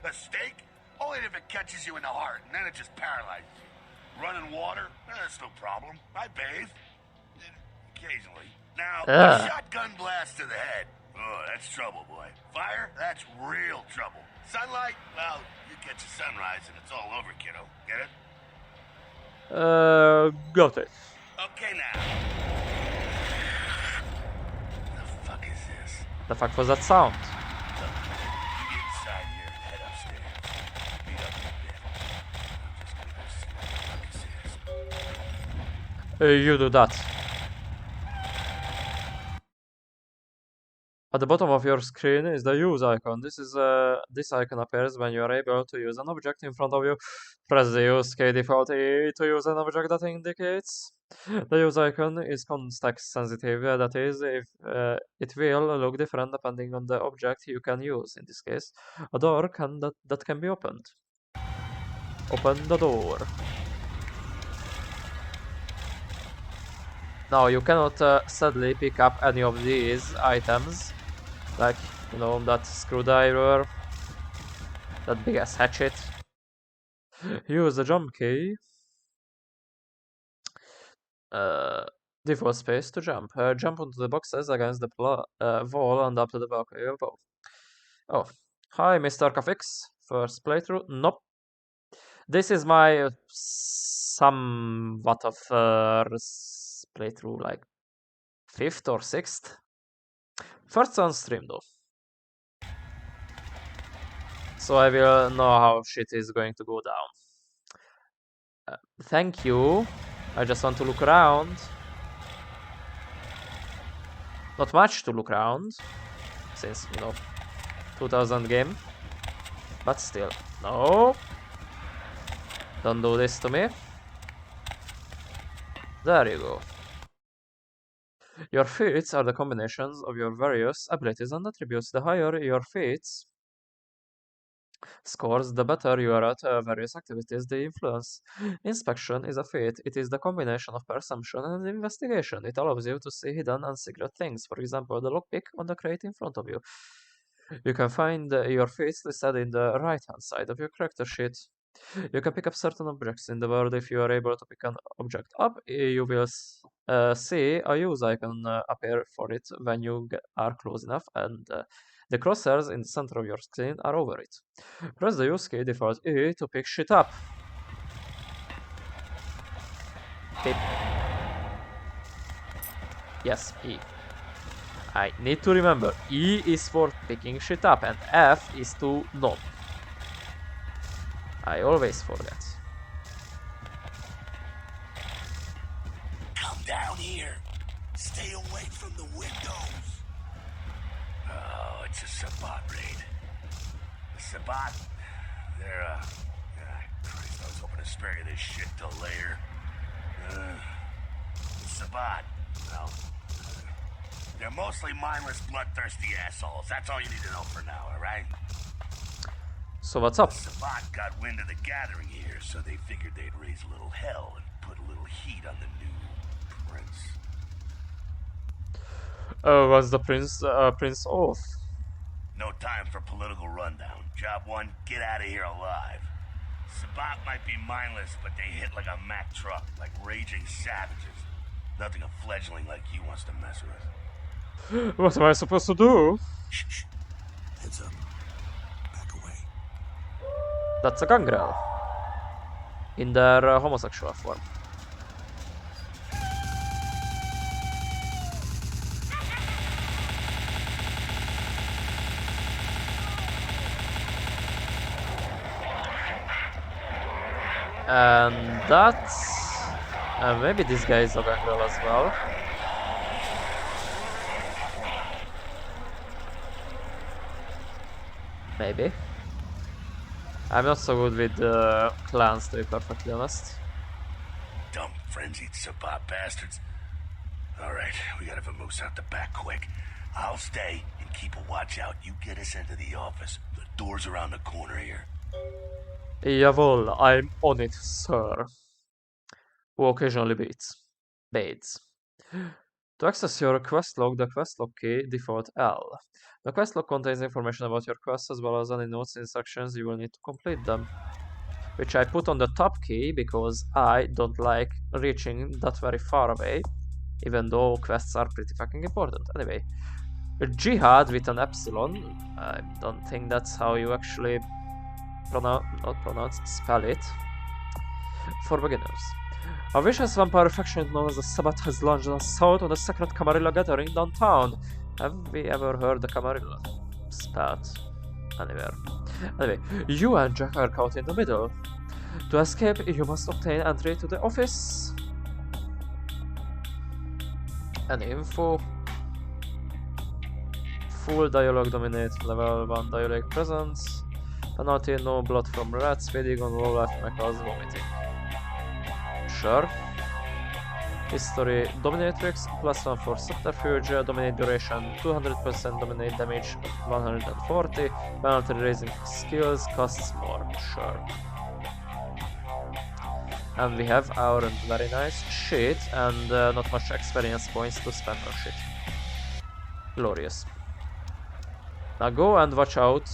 A steak? Only if it catches you in the heart, and then it just paralyzes you. Running water? That's no problem. I bathe. Occasionally. Now, a shotgun blast to the head. Oh, that's trouble, boy. Fire? That's real trouble. Sunlight? Well, you catch a sunrise and it's all over, kiddo. Get it? Got it. Okay, now. The fuck is this? The fuck was that sound? Look, you get inside here and head upstairs. Meet up in a bit. I'm just gonna go see what the fuck this is. You do that. At the bottom of your screen is the use icon. This icon appears when you are able to use an object in front of you. Press the use key default E to use an object that indicates. The use icon is context sensitive, that is, if it will look different depending on the object you can use. In this case, a door that can be opened. Open the door. Now you cannot sadly pick up any of these items, like, you know, that screwdriver, that big ass hatchet. Use the jump key. Default space to jump. Jump onto the boxes against the wall and up to the balcony above. Oh, hi, Mr. Kafix. First playthrough? Nope. This is my somewhat of first playthrough, like 5th or 6th. First on stream though. So I will know how shit is going to go down. Thank you. I just want to look around. Not much to look around, since, you know, 2000 game. But still. No. Don't do this to me. There you go. Your feats are the combinations of your various abilities and attributes. The higher your feats scores, the better you are at various activities they influence. Inspection is a feat. It is the combination of perception and investigation. It allows you to see hidden and secret things. For example, the lockpick on the crate in front of you. You can find your feats listed in the right-hand side of your character sheet. You can pick up certain objects in the world. If you are able to pick an object up, you will see a use icon appear for it when you are close enough, and the crosshairs in the center of your screen are over it. Press the use key default E to pick shit up. Okay. Yes, E. I need to remember, E is for picking shit up and F is to not. I always forget. Come down here. Stay away from the windows. Oh, it's a Sabbat raid. The Sabbat, they're, Christ, I was hoping to spare you this shit till later. The Sabbat, well, They're mostly mindless, bloodthirsty assholes. That's all you need to know for now, alright? So what's up? Sabbat got wind of the gathering here, so they figured they'd raise a little hell and put a little heat on the new prince. Was the prince off? No time for political rundown. Job one, get out of here alive. Sabbat might be mindless, but they hit like a Mack truck, like raging savages. Nothing a fledgling like you wants to mess with. What am I supposed to do? Shh. Heads up. Back away. That's a gangrel. In their homosexual form. And that's... maybe this guy is a gangrel as well. Maybe. I'm not so good with clans, to be perfectly honest. Dumb, frenzied Sabbat bastards. Alright, we gotta vamoose out the back quick. I'll stay and keep a watch out. You get us into the office. The door's around the corner here. Jawohl, I'm on it, sir. Who occasionally baits. To access your quest log, the quest log key, default L. The quest log contains information about your quests as well as any notes and instructions you will need to complete them. Which I put on the top key because I don't like reaching that very far away, even though quests are pretty fucking important. Anyway, Jihad with an epsilon. I don't think that's how you actually spell it. For beginners. A vicious vampire faction known as the Sabbath has launched an assault on the sacred Camarilla gathering downtown. Have we ever heard the Camarilla spelled anywhere? Anyway, you and Jack are caught in the middle. To escape, you must obtain entry to the office. Any info? Full dialogue dominate, level 1 dialogue presence. Penalty, no blood from rats, fading on low life may cause vomiting. Sure. History, dominatrix, +1 for subterfuge, dominate duration, 200% dominate damage, 140, penalty raising skills, costs more, sure. And we have our very nice shit, and not much experience points to spend on shit. Glorious. Now go and watch out.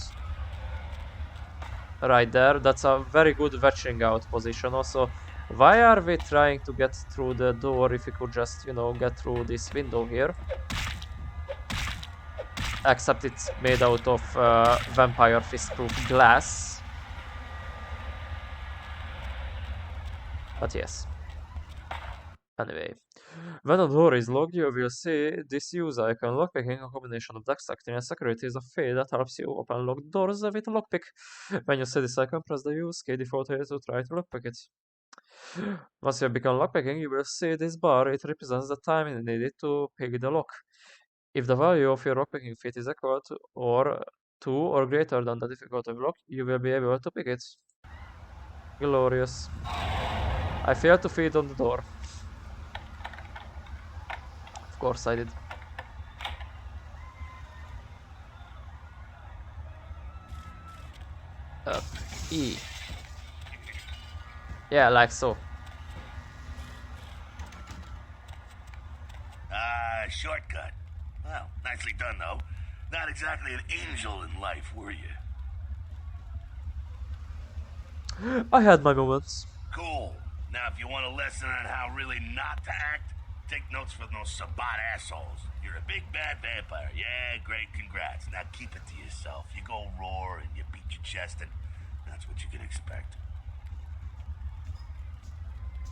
Right there, that's a very good watching out position. Also, why are we trying to get through the door if we could just, you know, get through this window here? Except it's made out of vampire fist-proof glass. But yes. Anyway. When a door is locked, you will see this use icon. Lockpicking, a combination of dexterity and security, is a feat that helps you open locked doors with a lockpick. When you see this icon, press the use key default here to try to lockpick it. Once you have begun lockpicking, you will see this bar. It represents the time needed to pick the lock. If the value of your lockpicking feat is equal to or greater than the difficulty of lock, you will be able to pick it. Glorious. I failed to feed on the door. Of course I did. E. Yeah, like so. Shortcut. Well, nicely done, though. Not exactly an angel in life, were you? I had my moments. Cool. Now, if you want a lesson on how really not to act, take notes from those Sabbat assholes. You're a big bad vampire. Yeah, great, congrats. Now keep it to yourself. You go roar and you beat your chest, and that's what you can expect.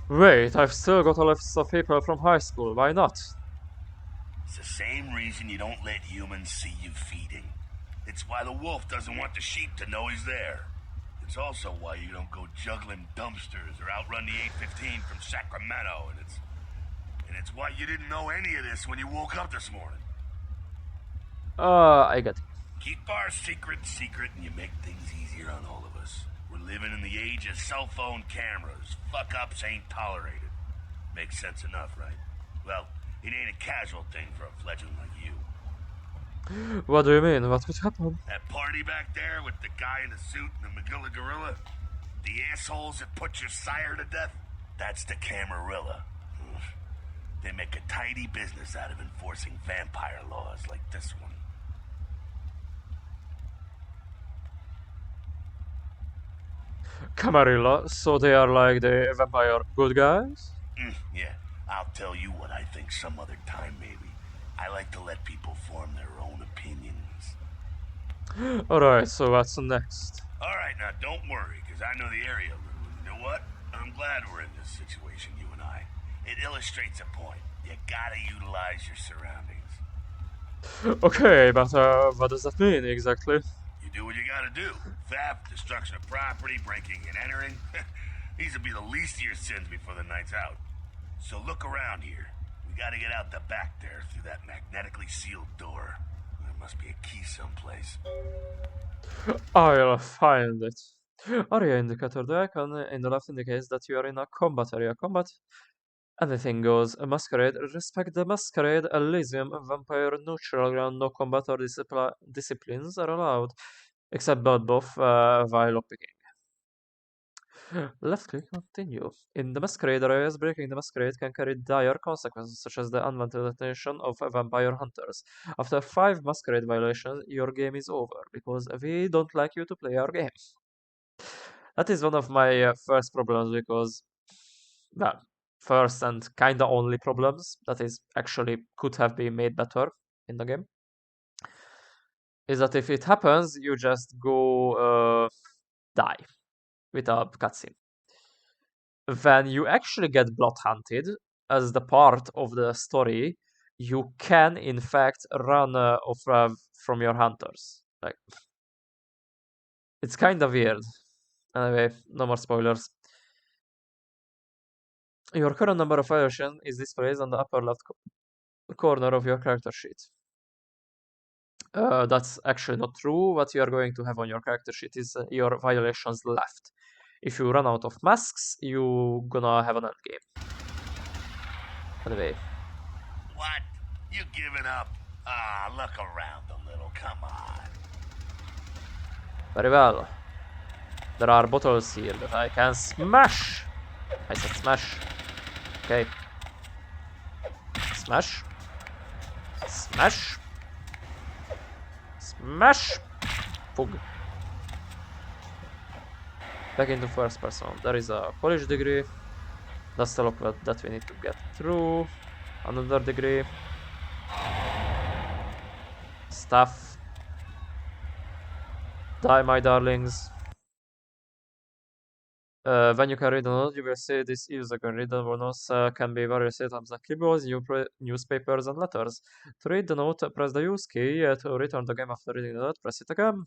Wait, I've still got a list of people from high school. Why not? It's the same reason you don't let humans see you feeding. It's why the wolf doesn't want the sheep to know he's there. It's also why you don't go juggling dumpsters or outrun the 815 from Sacramento, and it's why you didn't know any of this when you woke up this morning. I get it. Keep our secret, and you make things easier on all of us. We're living in the age of cell phone cameras. Fuck-ups ain't tolerated. Makes sense enough, right? Well, it ain't a casual thing for a fledgling like you. What do you mean? What would happen? That party back there with the guy in the suit and the Magilla gorilla? The assholes that put your sire to death? That's the Camarilla. They make a tidy business out of enforcing vampire laws like this one. Camarilla, so they are like the vampire good guys? Yeah, I'll tell you what I think some other time, maybe. I like to let people form their own opinions. Alright, so what's next? Alright, now don't worry, because I know the area a little. You know what? I'm glad we're in this situation, you and I. It illustrates a point. You gotta utilize your surroundings. Okay, but what does that mean exactly? You do what you gotta do. Theft, destruction of property, breaking and entering. These will be the least of your sins before the night's out. So look around here. We gotta get out the back there through that magnetically sealed door. There must be a key someplace. I'll find it. Area indicator. The icon in the left indicates that you are in a combat area. Combat. Anything goes. A masquerade. Respect the masquerade. Elysium. Vampire. Neutral ground. No combat or disciplines are allowed. Except both while lockpicking. Left click, continue. In the masquerade areas, breaking the masquerade can carry dire consequences, such as the unwanted attention of vampire hunters. After 5 masquerade violations, your game is over, because we don't like you to play our game. That is one of my first problems, because, well, first and kinda only problems, that is actually could have been made better in the game, is that if it happens, you just go die with a cutscene. When you actually get blood hunted as the part of the story, you can in fact run from your hunters. Like, it's kind of weird. Anyway, no more spoilers. Your current number of violations is displayed on the upper left corner of your character sheet. That's actually not true. What you are going to have on your character sheet is your violations left. If you run out of masks, you gonna have an end game. Anyway. What? You giving up? Ah, look around a little, come on. Very well. There are bottles here that I can smash! I said smash. Okay. Smash. Smash. Smash! Pug. Back into first person. There is a college degree. That's the lock that we need to get through. Another degree. Stuff. Die, my darlings. When you can read a note, you will see this user can read the notes can be various items like keyboards, newspapers, and letters. To read the note, press the use key. To return the game after reading the note, press it again.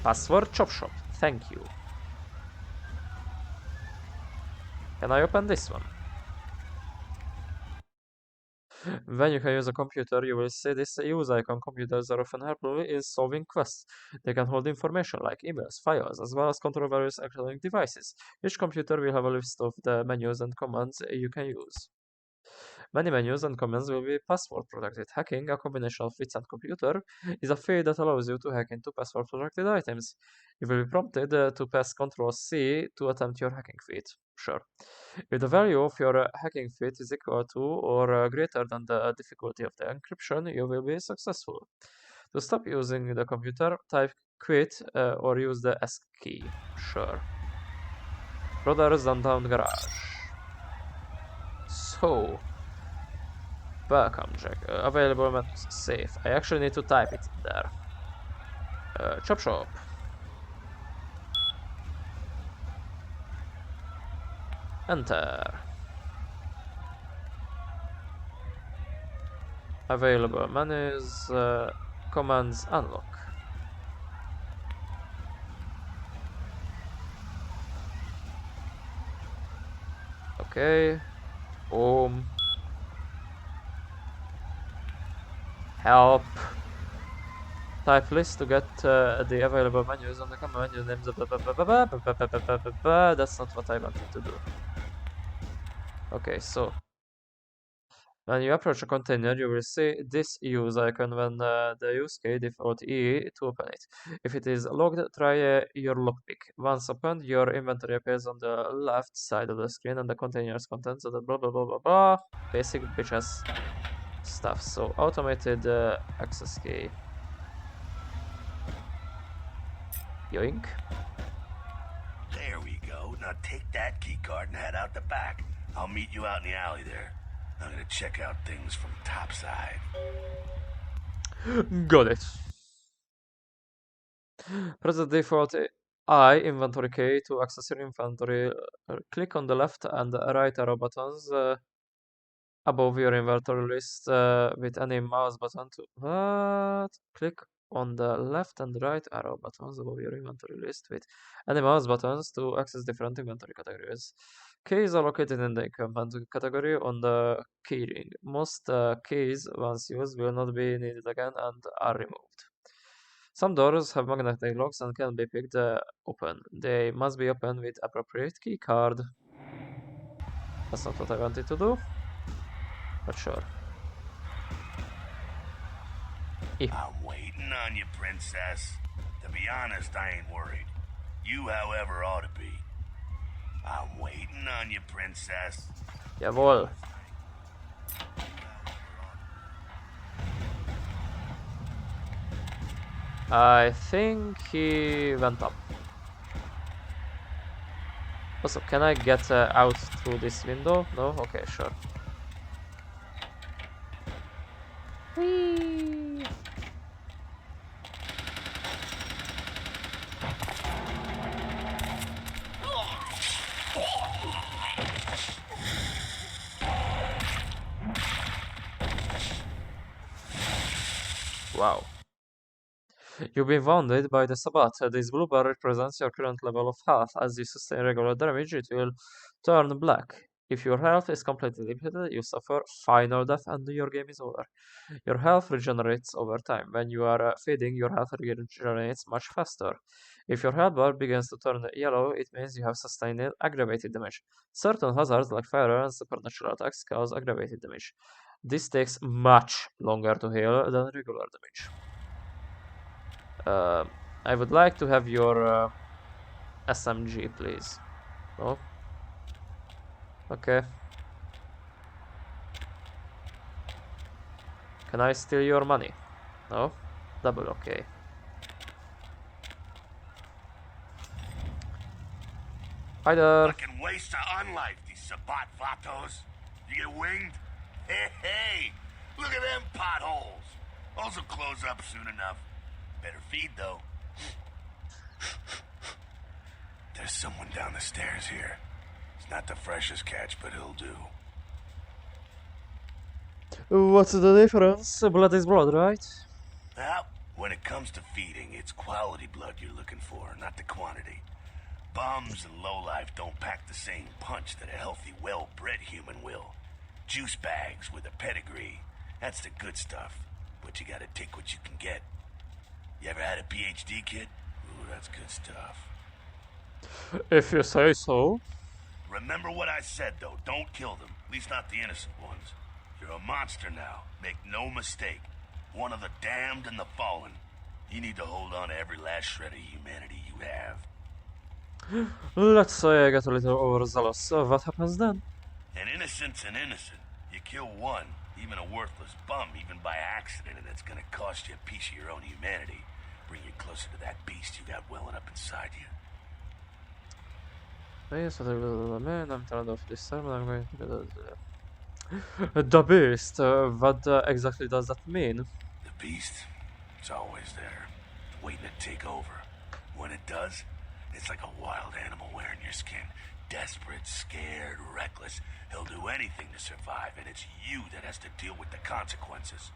Password Chop Shop. Thank you. Can I open this one? When you can use a computer, you will see this use icon. Computers are often helpful in solving quests. They can hold information like emails, files, as well as control various electronic devices. Each computer will have a list of the menus and commands you can use. Many menus and commands will be password protected. Hacking, a combination of wits and computer, is a feat that allows you to hack into password protected items. You will be prompted to press Ctrl-C to attempt your hacking feat. Sure. If the value of your hacking feat is equal to or greater than the difficulty of the encryption, you will be successful. To stop using the computer, type quit or use the S key. Sure. Brothers Downtown Garage. So, welcome, Jack. Available menus. Safe. I actually need to type it there. Chop Shop. Enter. Available menus. Commands unlock. Okay. Home. Help. Type list to get the available menus on the command menu names. That's not what I wanted to do. Okay, so When you approach a container, you will see this use icon when the use key default E to open it. If it is locked, try your lockpick. Once opened, your inventory appears on the left side of the screen and the container's contents of the blah blah blah blah blah. Basic bitches stuff. So automated access key. Yoink. There we go. Now take that key card and head out the back. I'll meet you out in the alley there. I'm gonna check out things from topside. Got it. Press the default I inventory key to access your inventory. Click on the left and right arrow buttons above your inventory list with any mouse button to what? Click on the left and right arrow buttons above your inventory list with any mouse buttons to access different inventory categories. Keys are located in the equipment category on the key ring. Most keys, once used, will not be needed again and are removed. Some doors have magnetic locks and can be picked open. They must be opened with appropriate key card. That's not what I wanted to do, but sure. I'm waiting on you, princess. To be honest, I ain't worried. You, however, ought to be. I'm waiting on you, princess. Jawohl. I think he went up. Also, can I get out through this window? No? Okay, sure. Whee! Wow. You've been wounded by the Sabbat. This blue bar represents your current level of health. As you sustain regular damage, it will turn black. If your health is completely depleted, you suffer final death and your game is over. Your health regenerates over time. When you are feeding, your health regenerates much faster. If your health bar begins to turn yellow, it means you have sustained aggravated damage. Certain hazards like fire and supernatural attacks cause aggravated damage. This takes much longer to heal than regular damage. I would like to have your SMG, please. No? Okay. Can I steal your money? No? Double okay. Hi there. Fucking waste of unlife, these Sabbat vatos. You get winged? Hey, look at them potholes. Those will close up soon enough. Better feed, though. There's someone down the stairs here. It's not the freshest catch, but he'll do. What's the difference? Blood is blood, right? Well, when it comes to feeding, it's quality blood you're looking for, not the quantity. Bums and lowlife don't pack the same punch that a healthy, well-bred human will. Juice bags with a pedigree, that's the good stuff. But you gotta take what you can get. You ever had a PhD, kid? Ooh, that's good stuff. If you say so. Remember what I said, though. Don't kill them. At least not the innocent ones. You're a monster now. Make no mistake. One of the damned and the fallen. You need to hold on to every last shred of humanity you have. Let's say I get a little overzealous. What happens then? An innocent's an innocent. You kill one, even a worthless bum, even by accident, and it's gonna cost you a piece of your own humanity. Bring you closer to that beast you got welling up inside you. Yes, man, I'm tired of this sermon. I'm going to the beast. What exactly does that mean? The beast, it's always there, waiting to take over. When it does, it's like a wild animal wearing your skin. Desperate, scared, reckless. He'll do anything to survive, and it's you that has to deal with the consequences.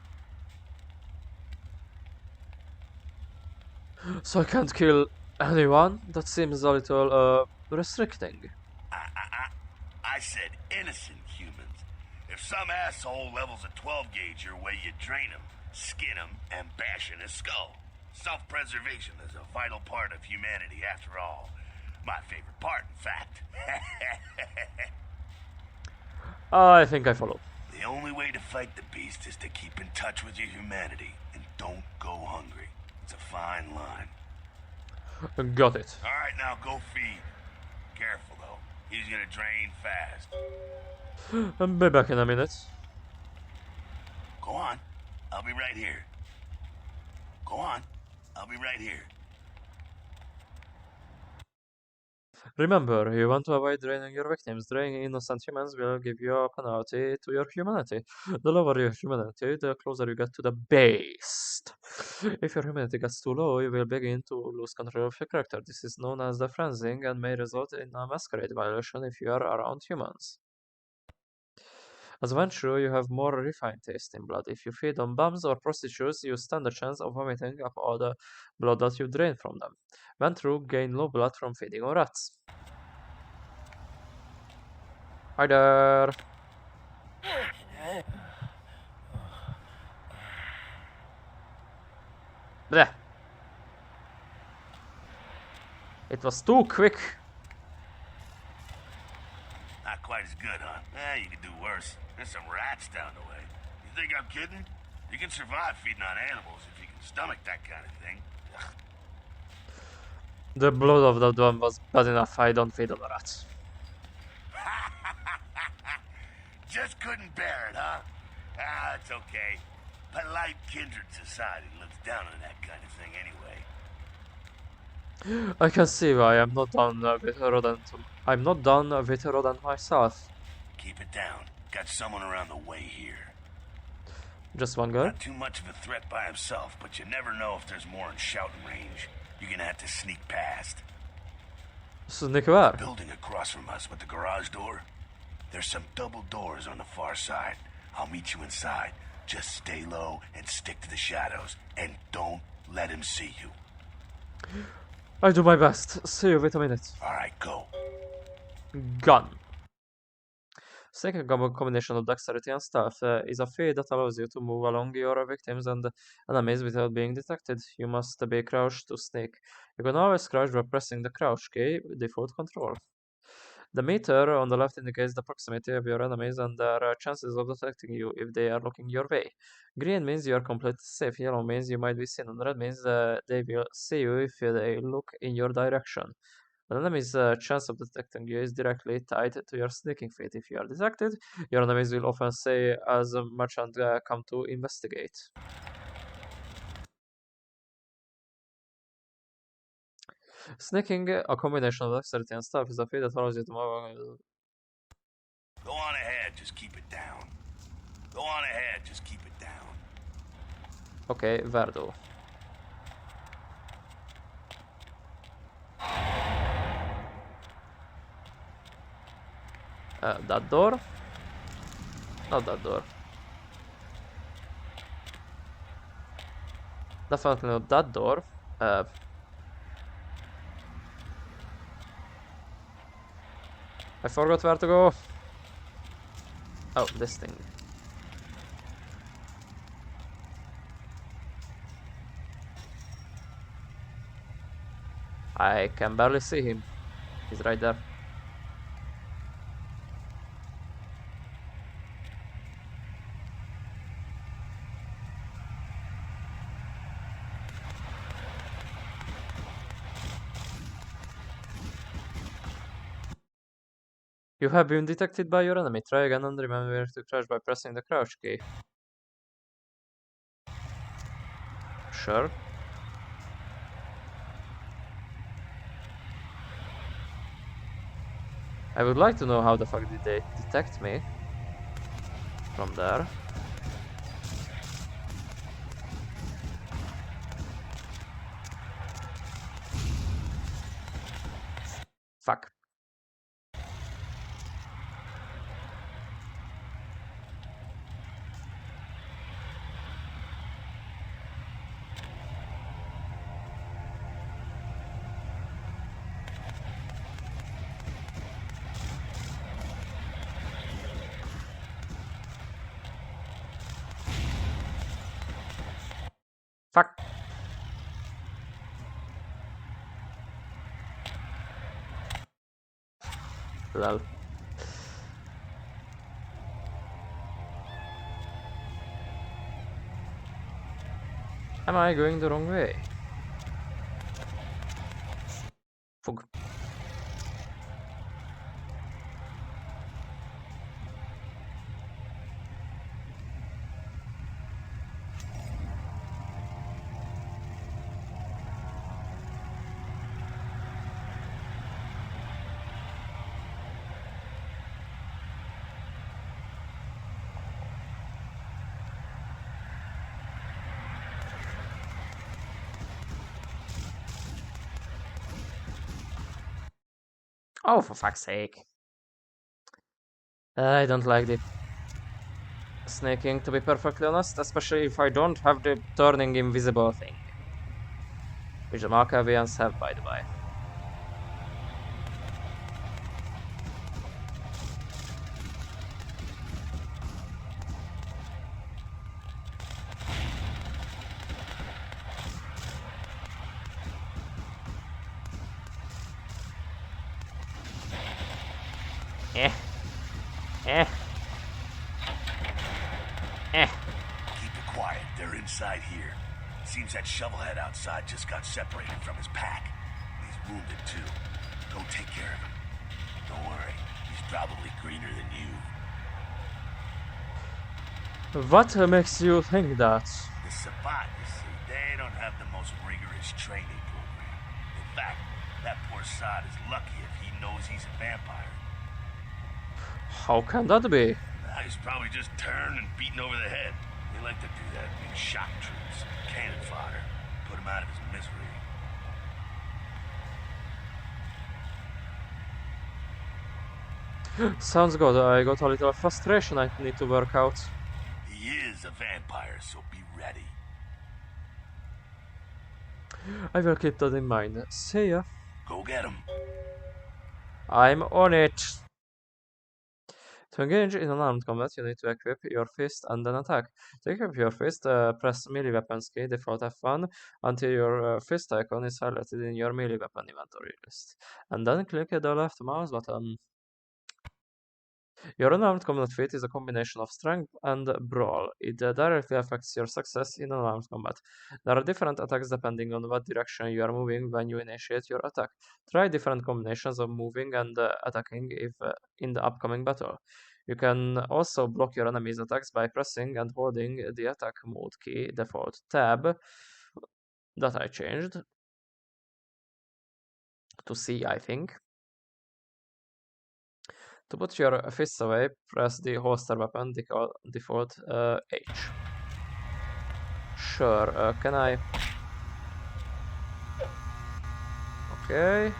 So I can't kill anyone? That seems a little restricting. I said innocent humans. If some asshole levels a 12 gauge your way, you drain him, skin him, and bash in his skull. Self-preservation is a vital part of humanity, after all. My favorite part, in fact. I think I follow. The only way to fight the beast is to keep in touch with your humanity and don't go hungry. It's a fine line. Got it. Alright, now go feed. Careful though. He's gonna drain fast. I'll be back in a minute. Go on. I'll be right here. Go on. I'll be right here. Remember, you want to avoid draining your victims. Draining innocent humans will give you a penalty to your humanity. The lower your humanity, the closer you get to the beast. If your humanity gets too low, you will begin to lose control of your character. This is known as the frenzying and may result in a masquerade violation if you are around humans. As Ventrue, you have more refined taste in blood. If you feed on bums or prostitutes, you stand a chance of vomiting up all the blood that you drain from them. Ventrue gain low blood from feeding on rats. Hi there! Bleh! It was too quick! Not quite as good, huh? You could do worse. There's some rats down the way. You think I'm kidding? You can survive feeding on animals if you can stomach that kind of thing. Ugh. The blood of that one was bad enough. I don't feed on rats. Just couldn't bear it, huh? It's okay. Polite kindred society looks down on that kind of thing anyway. I can see why I'm not done with rodent. I'm not done with rodent myself. Keep it down. Got someone around the way here. Just one guy? Not too much of a threat by himself, but you never know if there's more in shouting range. You're gonna have to sneak past. Sneak where? Building across from us with the garage door. There's some double doors on the far side. I'll meet you inside. Just stay low and stick to the shadows. And don't let him see you. I do my best. See you, wait a minute. Alright, go. Gun. Sneaking, a combination of dexterity and stealth, is a feat that allows you to move along your victims and enemies without being detected. You must be crouched to sneak. You can always crouch by pressing the crouch key, default control. The meter on the left indicates the proximity of your enemies and their chances of detecting you if they are looking your way. Green means you are completely safe, yellow means you might be seen, and red means they will see you if they look in your direction. An enemy's chance of detecting you is directly tied to your sneaking feat. If you are detected, your enemies will often say as much and come to investigate. Sneaking, a combination of dexterity and stealth, is a feat that allows you to move. Go on ahead, just keep it down. Go on ahead, just keep it down. Okay, Verdo. That door? Not that door. Definitely not that door. I forgot where to go. Oh, this thing. I can barely see him. He's right there. You have been detected by your enemy. Try again and remember to crouch by pressing the crouch key. Sure. I would like to know how the fuck did they detect me from there. Fuck. Fuck. Lol. Am I going the wrong way? Fug. Oh, for fuck's sake. I don't like the snaking, to be perfectly honest, especially if I don't have the turning invisible thing. Which the Malkavians have, by the way. Eh. Eh. Eh. Keep it quiet. They're inside here. Seems that shovelhead outside just got separated from his pack. He's wounded too. Go take care of him. Don't worry. He's probably greener than you. What makes you think that? The Sabbat, you see, they don't have the most rigorous training program. In fact, that poor sod is lucky if he knows he's a vampire. How can that be? He's probably just turned and beaten over the head. They like to do that in shock troops, cannon fodder, put him out of his misery. Sounds good. I got a little frustration I need to work out. He is a vampire, so be ready. I will keep that in mind. See ya. Go get him. I'm on it. To engage in unarmed combat, you need to equip your fist and then attack. To equip your fist, press melee weapons key, default F1, until your fist icon is highlighted in your melee weapon inventory list. And then click the left mouse button. Your unarmed combat feat is a combination of strength and brawl. It directly affects your success in unarmed combat. There are different attacks depending on what direction you are moving when you initiate your attack. Try different combinations of moving and attacking if in the upcoming battle. You can also block your enemy's attacks by pressing and holding the attack mode key, default tab, that I changed to C, I think. To put your fists away, press the holster weapon, default H. Sure, can I... Okay.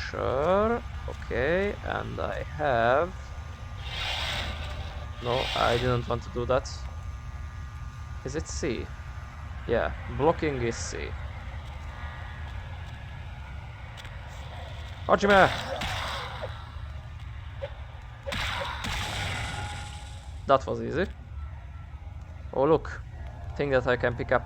Sure, okay, and I have... No, I didn't want to do that. Is it C? Yeah, blocking is C. Hajime! That was easy. Oh look, thing that I can pick up.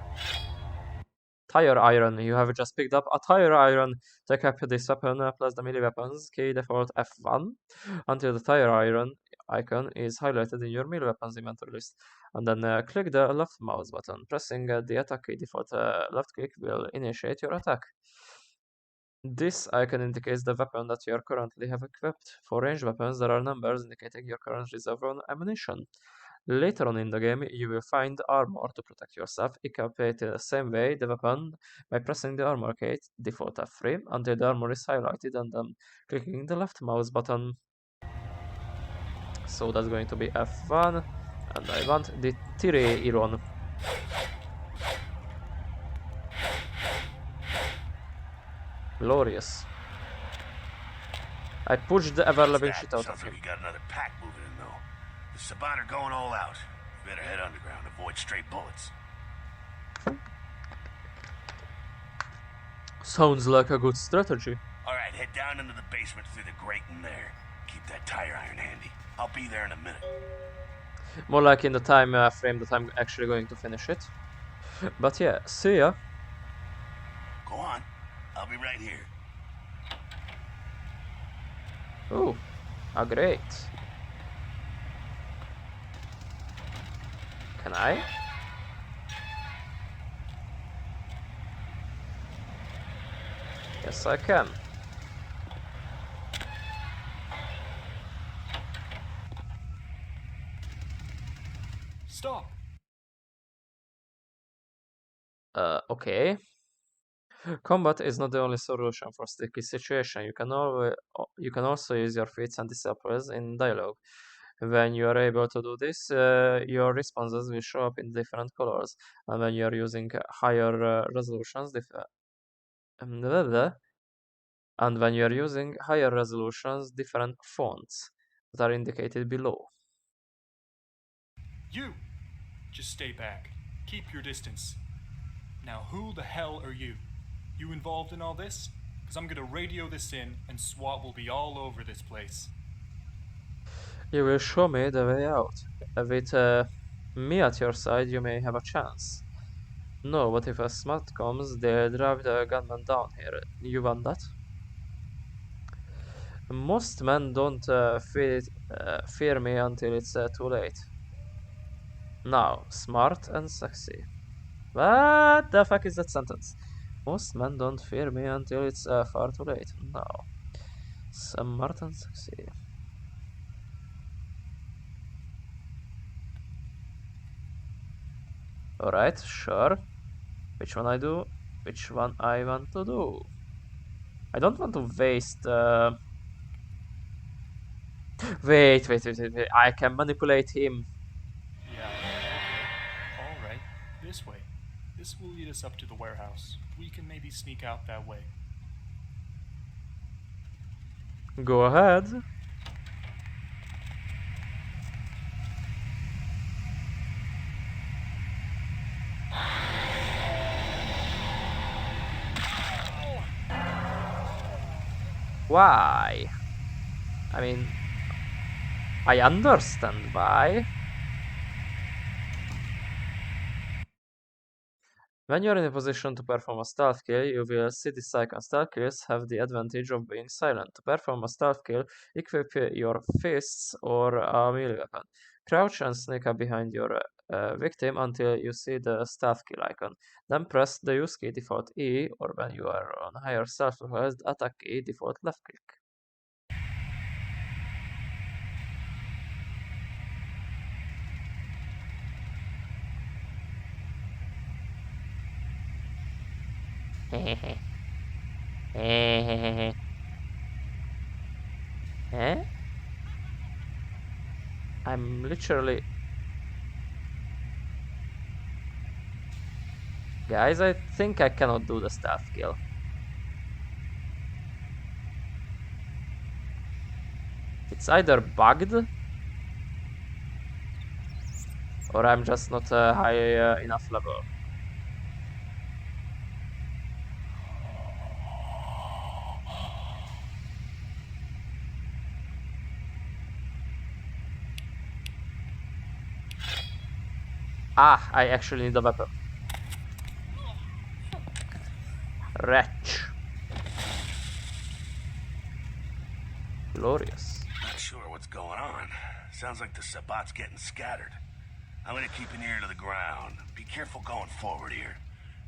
Tire iron. You have just picked up a tire iron. To equip this weapon, plus the melee weapons key, default F1, until the tire iron icon is highlighted in your melee weapons inventory list. And then click the left mouse button. Pressing the attack key, default left click, will initiate your attack. This icon indicates the weapon that you currently have equipped. For ranged weapons, there are numbers indicating your current reserve on ammunition. Later on in the game, you will find armor to protect yourself. Equip it the same way, the weapon, by pressing the armor key, default F3, until the armor is highlighted, and then clicking the left mouse button. So that's going to be F1, and I want the Tire Iron. Glorious. I pushed the ever-living shit out of Sounds him. like we got another pack moving in, though. The Sabbat are going all out. We better head underground, avoid stray bullets. Sounds like a good strategy. Alright, head down into the basement through the grate in there. Keep that tire iron handy. I'll be there in a minute. More like in the time frame that I'm actually going to finish it. But yeah, see ya. Go on. I'll be right here. Oh, Ah, great. Can I? Yes, I can. Stop! Okay. Combat is not the only solution for sticky situation. You can also use your feats and disciples in dialogue. When you are able to do this, your responses will show up in different colors, and when you are using higher resolutions, blah, blah. And when you are using higher resolutions, different fonts that are indicated below. You! Just stay back. Keep your distance. Now, who the hell are you? You involved in all this? Because I'm gonna radio this in, and SWAT will be all over this place. You will show me the way out. With me at your side, you may have a chance. No, but if a SMAT comes, they'll drive the gunman down here. You want that? Most men don't fear me until it's too late. Now, smart and sexy. What the fuck is that sentence? Most men don't fear me until it's far too late. Now, smart and sexy. Alright, sure. Which one I do? Which one I want to do? I don't want to waste... Wait. I can manipulate him. Yeah, okay. Alright. This way. This will lead us up to the warehouse. We can maybe sneak out that way. Go ahead. Why? I mean, I understand why. When you're in a position to perform a stealth kill, you will see this icon. Stealth kills have the advantage of being silent. To perform a stealth kill, equip your fists or a melee weapon. Crouch and sneak up behind your victim until you see the stealth kill icon. Then press the use key default E, or when you are on higher stealth levels, attack key default left click. Eh? I'm literally... Guys, I think I cannot do the stealth kill. It's either bugged, or I'm just not high enough level. Ah, I actually need a weapon. Wretch. Glorious. Not sure what's going on. Sounds like the Sabbat's getting scattered. I'm gonna keep an ear to the ground. Be careful going forward here.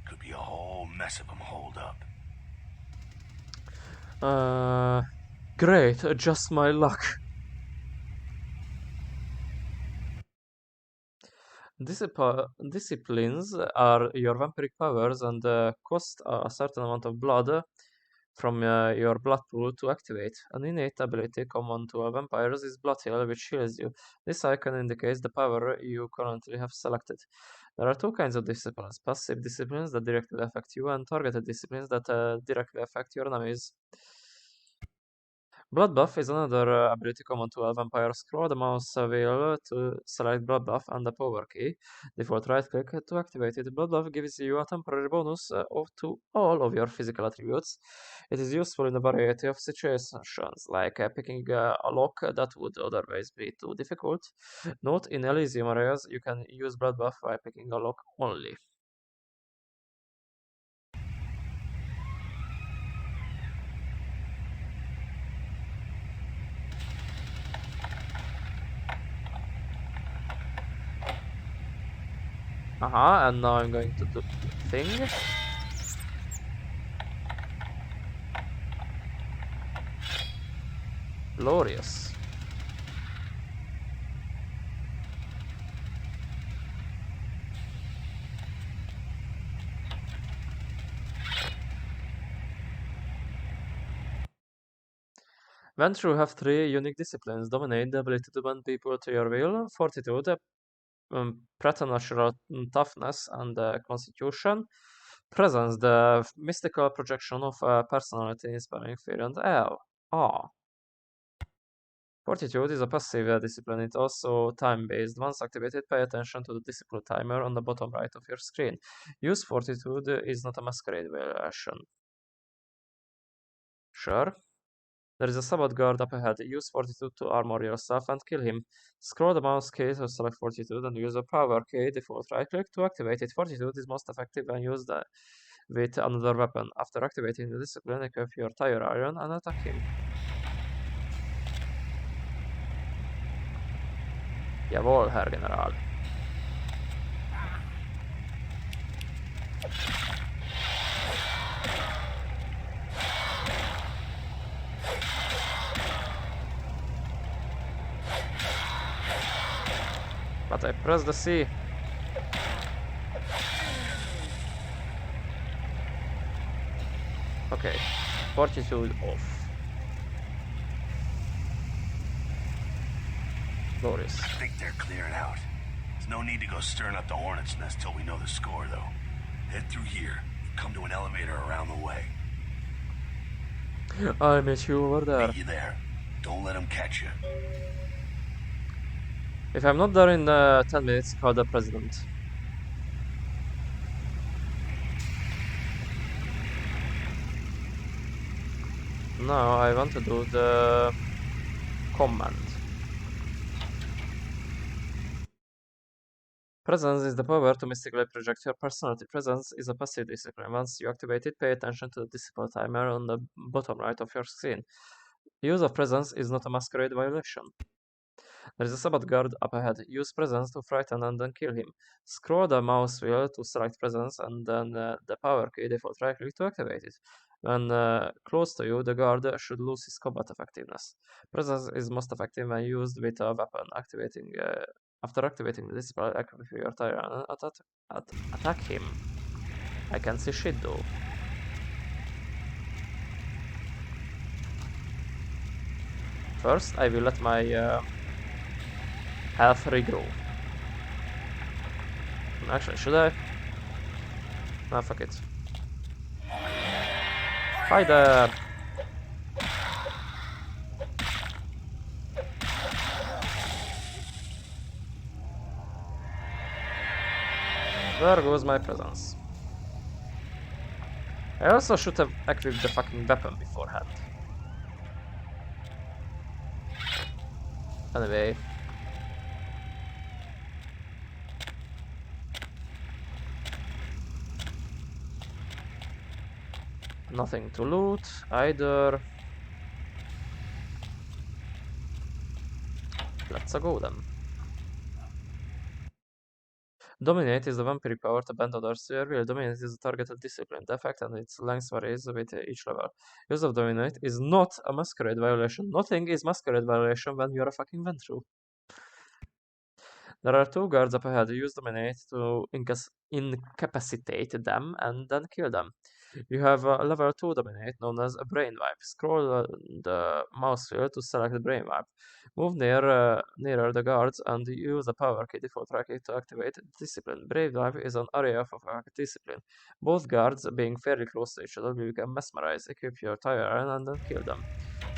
Could be a whole mess of them holed up. Great, just my luck. Disciplines are your vampiric powers and cost a certain amount of blood from your blood pool to activate. An innate ability common to all vampires is Blood Heal, which heals you. This icon indicates the power you currently have selected. There are two kinds of disciplines: passive disciplines that directly affect you, and targeted disciplines that directly affect your enemies. Blood Buff is another ability common to all vampires. Scroll the mouse wheel to select Blood Buff and the power key. Default right click to activate it. Blood Buff gives you a temporary bonus to all of your physical attributes. It is useful in a variety of situations, like picking a lock that would otherwise be too difficult. Note, in Elysium areas, you can use Blood Buff by picking a lock only. And now I'm going to do the thing. Glorious. Ventrue have 3 unique disciplines: Dominate, the ability to bend people to your will; Fortitude, preternatural toughness and constitution; Presence, the mystical projection of personality, inspiring fear and awe. Fortitude is a passive discipline. It's also time-based. Once activated, pay attention to the discipline timer on the bottom right of your screen. Use Fortitude is not a Masquerade variation. Sure. There is a Sabbath guard up ahead. Use Fortitude to armor yourself and kill him. Scroll the mouse key to select Fortitude and use a power key, default right click to activate it. Fortitude is most effective when used with another weapon. After activating the discipline, equip your tire iron and attack him. Jawohl, Herr General. But I pressed the C. Okay, Fortitude off. Glorious. I think they're clearing out. There's no need to go stirring up the hornet's nest till we know the score, though. Head through here. Come to an elevator around the way. I met you over there. Meet you there. Don't let them catch you. If I'm not there in 10 minutes, call the president. Now I want to do the command. Presence is the power to mystically project your personality. Presence is a passive discipline. Once you activate it, pay attention to the discipline timer on the bottom right of your screen. Use of presence is not a Masquerade violation. There is a Sabbath guard up ahead. Use presence to frighten and then kill him. Scroll the mouse wheel to select presence and then the power key, default right click to activate it. When close to you, the guard should lose his combat effectiveness. Presence is most effective when used with a weapon. After activating the discipline, equip your tire and attack him. I can see shit though. First, I will let my health regrow. Actually, should I? Nah, fuck it. Hi there! There goes my presence. I also should have equipped the fucking weapon beforehand. Anyway. Nothing to loot either. Let's go then. Dominate is the vampiric power to bend others to your will. Dominate is a targeted discipline. The effect and its length varies with each level. Use of Dominate is not a Masquerade violation. Nothing is Masquerade violation when you're a fucking Ventrue. There are 2 guards up ahead. Use Dominate to incapacitate them and then kill them. You have a level 2 Dominate known as a Brain Wipe. Scroll the mouse wheel to select the Brain Wipe. Move nearer the guards and use the power key default right click to activate Discipline. Brain Wipe is an area of discipline. Both guards being fairly close to each other will become mesmerized. Equip your tire iron and then kill them.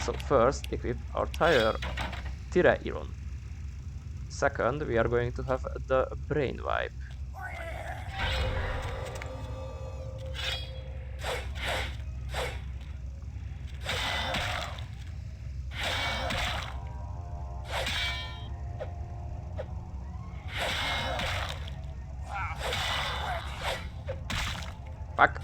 So first, equip our tire iron. Second, we are going to have the Brain Wipe. Fuck.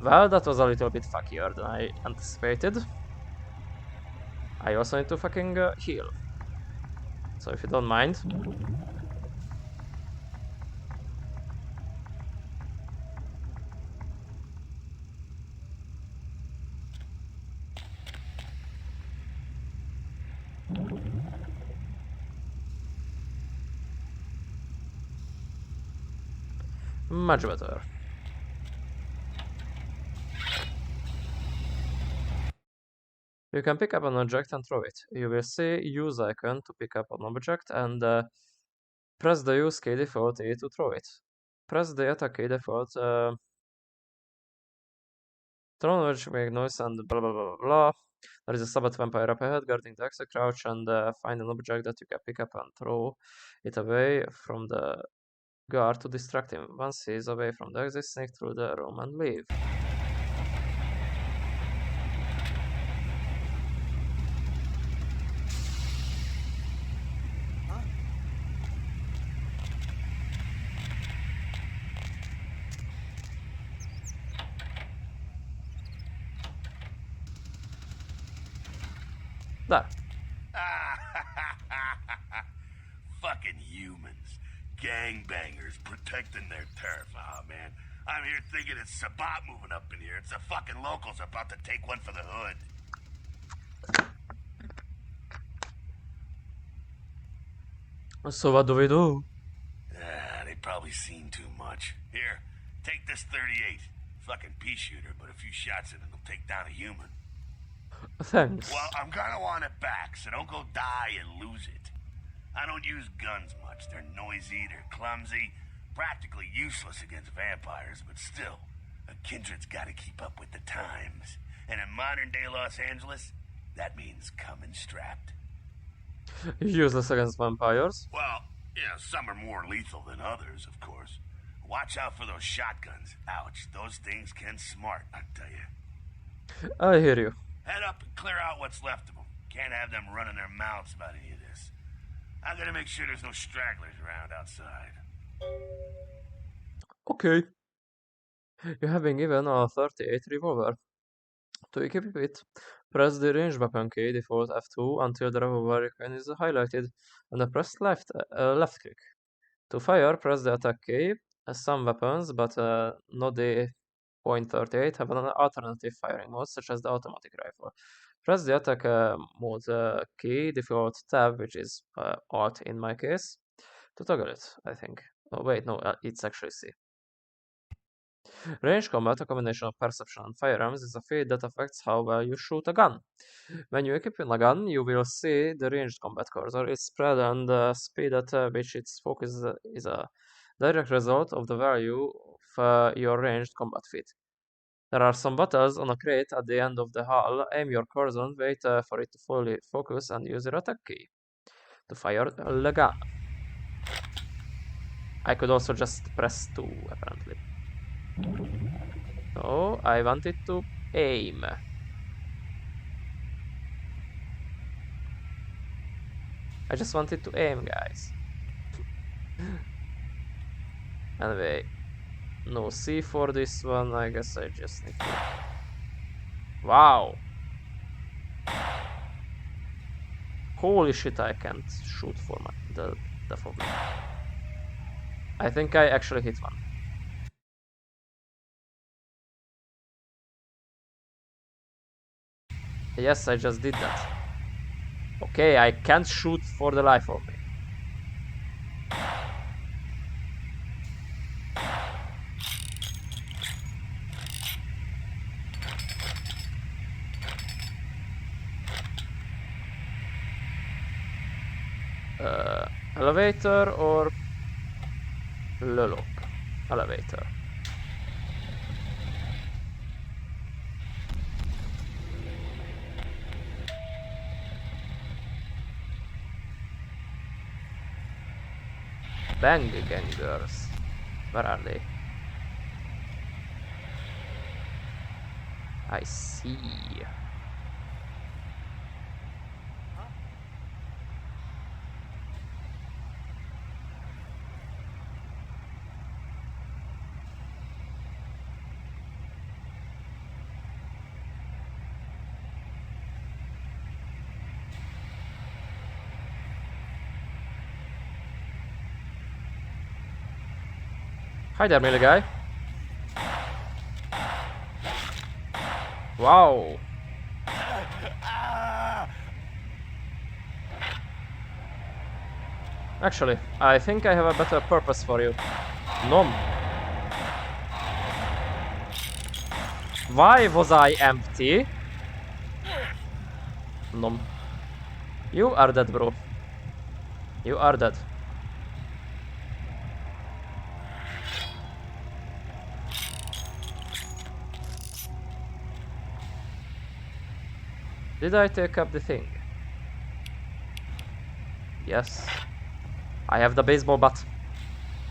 Well, that was a little bit fuckier than I anticipated. I also need to fucking heal. So if you don't mind. Much better. You can pick up an object and throw it. You will see use icon to pick up an object and press the use key default A to throw it. Press the attack key default throw which make noise and blah blah blah blah. There is a Sabbath vampire up ahead guarding the exit crouch and find an object that you can pick up and throw it away from the guard to distract him. Once he is away from the exit, sneak through the room and leave. There. Fucking humans. Gangbangers protecting their turf. Oh, man. I'm here thinking it's Sabat moving up in here. It's the fucking locals about to take one for the hood. So what do we do? They probably seen too much. Here, take this 38. Fucking pea shooter, but a few shots in it'll take down a human. Thanks. Well, I'm gonna want it back, so don't go die and lose it. I don't use guns much. They're noisy, they're clumsy, practically useless against vampires, but still, a kindred's gotta keep up with the times. And in modern-day Los Angeles, that means coming strapped. Useless against vampires. Well, yeah, some are more lethal than others, of course. Watch out for those shotguns. Ouch, those things can smart, I tell you. I hear you. Head up and clear out what's left of them. Can't have them running their mouths about any of this. I'm gonna make sure there's no stragglers around outside. Okay. You have been given a 38 revolver. To equip it, press the range weapon key default F2 until the revolver icon is highlighted, and then press left click. To fire, press the attack key. Some weapons, but not the .38, have an alternative firing mode, such as the automatic rifle. Press the attack mode key, default tab, which is Alt in my case, to toggle it, I think. Oh, wait, no, it's actually C. Range combat, a combination of perception and firearms, is a feat that affects how well you shoot a gun. When you equip a gun, you will see the ranged combat cursor. Its spread and the speed at which its focus is a direct result of the value of your ranged combat feat. There are some buttons on a crate at the end of the hall. Aim your cursor and wait for it to fully focus and use your attack key to fire the gun. I could also just press 2, apparently. No, I wanted to aim. I just wanted to aim, guys. Anyway, no C for this one. I guess I just need to... Wow! Holy shit, I can't shoot for the fog. I think I actually hit one. Yes, I just did that. Okay, I can't shoot for the life of me. Elevator or Lolok? Elevator. Bang gangers. Where are they? I see. Hi there, melee guy. Wow. Actually, I think I have a better purpose for you. Nom. Why was I empty? Nom. You are dead, bro. You are dead. Did I take up the thing? Yes. I have the baseball bat.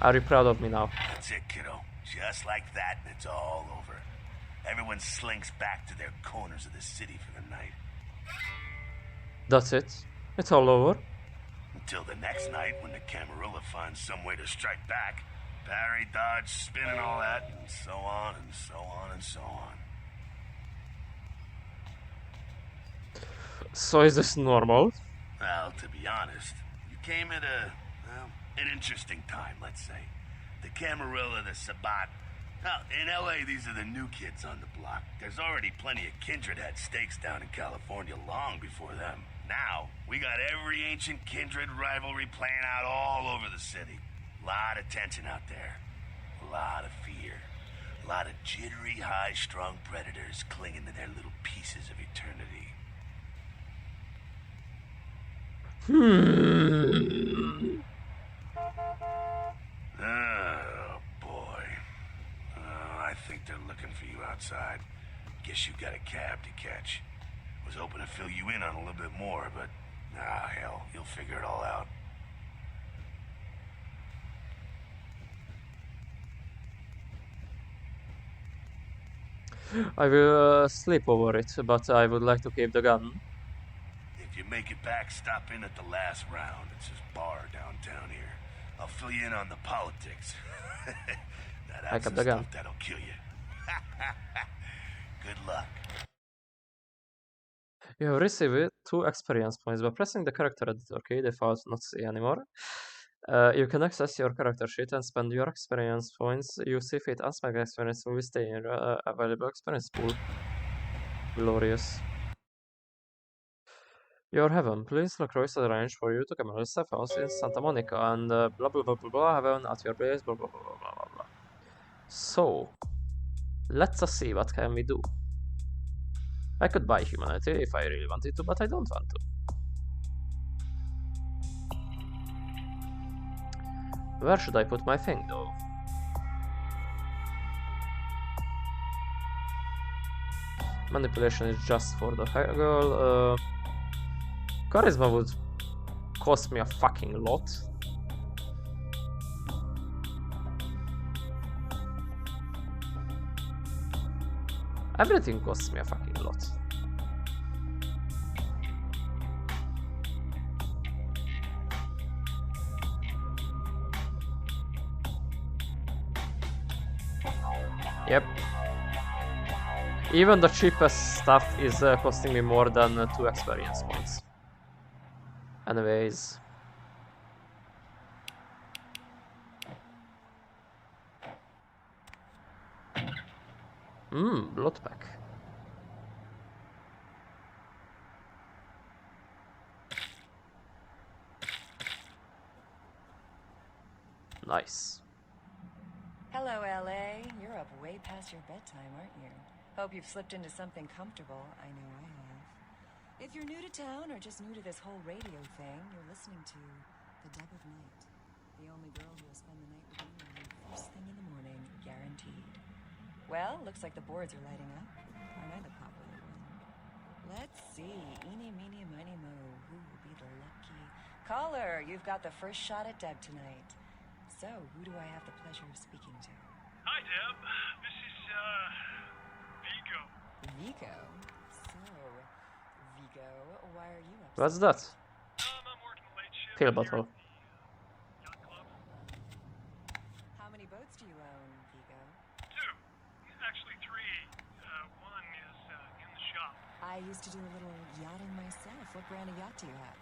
Are you proud of me now? That's it, kiddo. Just like that, and it's all over. Everyone slinks back to their corners of the city for the night. That's it. It's all over. Until the next night when the Camarilla finds some way to strike back. Parry, dodge, spin and all that, and so on and so on and so on. So is this normal? Well, to be honest, you came at an interesting time, let's say. The Camarilla, the Sabat. Now, in LA, these are the new kids on the block. There's already plenty of kindred had stakes down in California long before them. Now, we got every ancient kindred rivalry playing out all over the city. A lot of tension out there. A lot of fear. A lot of jittery, high-strung predators clinging to their little pieces of eternity. Oh, boy. I think they're looking for you outside. Guess you got a cab to catch. Was hoping to fill you in on a little bit more, but hell, you'll figure it all out. I will sleep over it, but I would like to keep the gun. If you make it back, stop in at the last round. It's this bar downtown here. I'll fill you in on the politics. I kept the gun. Stuff that'll kill you. Good luck. You have received 2 experience points by pressing the character editor key, default not see anymore. You can access your character sheet and spend your experience points. You see fit unspent experience will stay in available experience pool. Glorious. Your heaven, please LaCroix arrange for you to come to Steph House in Santa Monica and blah blah blah blah blah heaven at your place blah blah blah blah blah blah. So let's see what can we do. I could buy humanity if I really wanted to, but I don't want to. Where should I put my thing though? Manipulation is just for the girl. Charisma would cost me a fucking lot. Everything costs me a fucking lot. Yep. Even the cheapest stuff is costing me more than 2 experience points. Anyways. Blood pack. Nice. Hello, LA. You're up way past your bedtime, aren't you? Hope you've slipped into something comfortable. I know I have. If you're new to town or just new to this whole radio thing, you're listening to The Deb of Night. The only girl who will spend the night with you first thing in the morning, guaranteed. Well, looks like the boards are lighting up. Aren't I the popular one? Let's see. Eeny, meeny, miny, mo. Who will be the lucky caller? You've got the first shot at Deb tonight. So, who do I have the pleasure of speaking to? Hi, Deb. This is, Vigo. Vigo? So, Vigo, why are you upset? What's that? I'm working the late shift Pill here bottle. at the yacht club. How many boats do you own, Vigo? 2. Actually, 3. One is, in the shop. I used to do a little yachting myself. What brand of yacht do you have?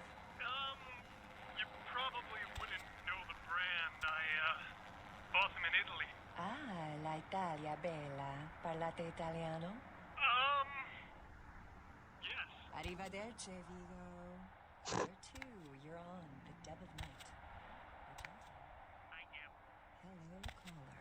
You probably wouldn't know the brand. I, bought them in Italy. dall'Italia, bella. Parlate italiano? Yes. Arrivederci, Vigo. Where to? You're on the Deb of Night. I am. Hello, caller.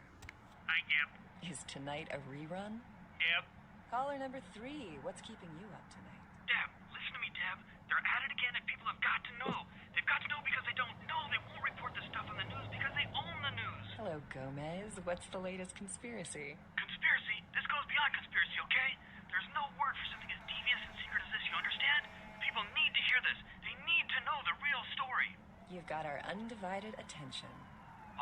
I am. Is tonight a rerun? Deb. Caller number 3, what's keeping you up tonight? Deb, listen to me, Deb. They're at it again, and people have got to know. They've got to know because they don't know. They won't report this stuff on the news because they own the news. Hello, Gomez. What's the latest conspiracy? Conspiracy? This goes beyond conspiracy, okay? There's no word for something as devious and secret as this, you understand? People need to hear this. They need to know the real story. You've got our undivided attention.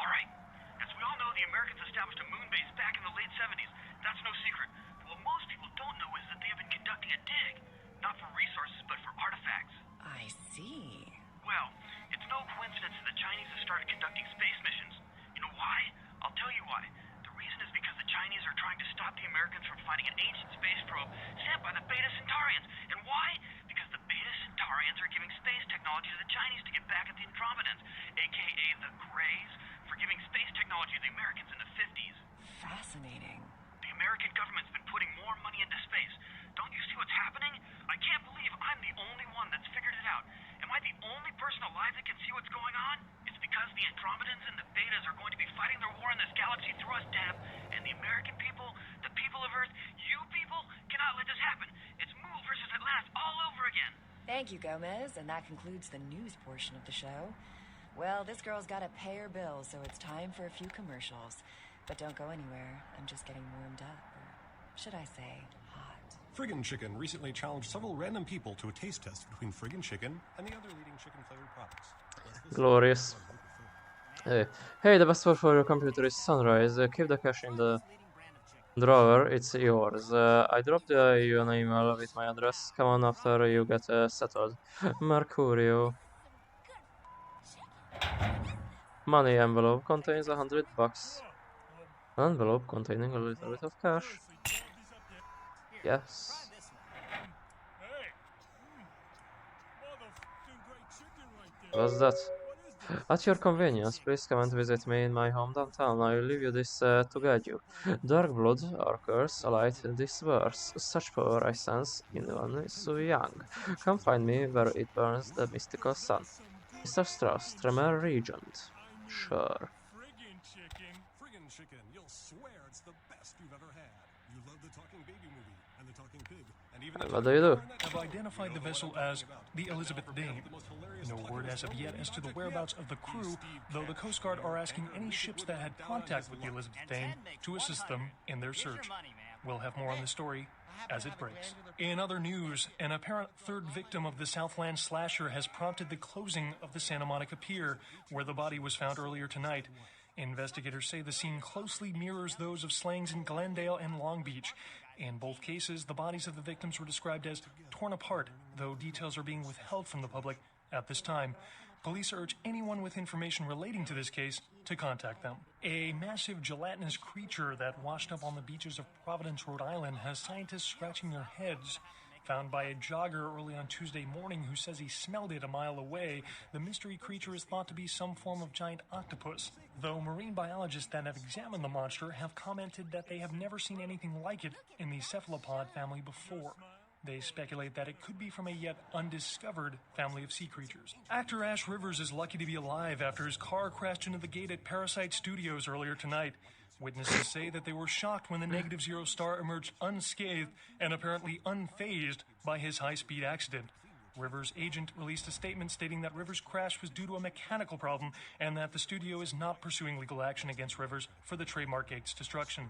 All right. As we all know, the Americans established a moon base back in the late 70s. That's no secret. But what most people don't know is that they have been conducting a dig. Not for resources, but for artifacts. I see. Well, it's no coincidence that the Chinese have started conducting space missions. You know why? I'll tell you why. The reason is because the Chinese are trying to stop the Americans from finding an ancient space probe sent by the Beta Centaurians. And why? Because the Beta Centaurians are giving space technology to the Chinese to get back at the Andromedans, aka the Greys, for giving space technology to the Americans in the 50s. Fascinating. The American government's been putting more money into space. Don't you see what's happening? I can't believe I'm the only one that's figured it out. Am I the only person alive that can see what's going on? It's because the Andromedans and the Betas are going to be fighting their war in this galaxy through us, Deb. And the American people, the people of Earth, you people, cannot let this happen. It's Mool versus Atlantis all over again. Thank you, Gomez, and that concludes the news portion of the show. Well, this girl's got to pay her bills, so it's time for a few commercials. But don't go anywhere. I'm just getting warmed up, or should I say, hot. Friggin' Chicken recently challenged several random people to a taste test between Friggin' Chicken and the other leading chicken-flavored products. Glorious. Hey, the best word for your computer is sunrise. Keep the cash in the drawer, it's yours. I dropped you an email with my address. Come on after you get settled. Mercurio. Money envelope contains $100. An envelope containing a little bit of cash. Yes. What's that? At your convenience, please come and visit me in my home downtown. I will leave you this to guide you. Dark blood, or curse, light this verse. Such power I sense in one so young. Come find me where it burns the mystical sun. Mr. Strauss, Tremere Regent. Sure. Friggin' Chicken, you'll swear it's the best you've ever had. You love the Talking Baby movie and the Talking Pig, and even What do you do? Have identified the vessel as the Elizabeth Dane. No word as of yet as to the whereabouts of the crew, though the Coast Guard are asking any ships that had contact with the Elizabeth Dane to assist them in their search. We'll have more on the story as it breaks. In other news, an apparent third victim of the Southland slasher has prompted the closing of the Santa Monica Pier, where the body was found earlier tonight. Investigators say the scene closely mirrors those of slayings in Glendale and Long Beach. In both cases, the bodies of the victims were described as torn apart, though details are being withheld from the public at this time. Police urge anyone with information relating to this case to contact them. A massive gelatinous creature that washed up on the beaches of Providence, Rhode Island, has scientists scratching their heads. Found by a jogger early on Tuesday morning who says he smelled it a mile away, the mystery creature is thought to be some form of giant octopus, though marine biologists that have examined the monster have commented that they have never seen anything like it in the cephalopod family before. They speculate that it could be from a yet undiscovered family of sea creatures. Actor Ash Rivers is lucky to be alive after his car crashed into the gate at Parasite Studios earlier tonight. Witnesses say that they were shocked when the Negative Zero star emerged unscathed and apparently unfazed by his high-speed accident. Rivers' agent released a statement stating that Rivers' crash was due to a mechanical problem and that the studio is not pursuing legal action against Rivers for the trademark gate's destruction.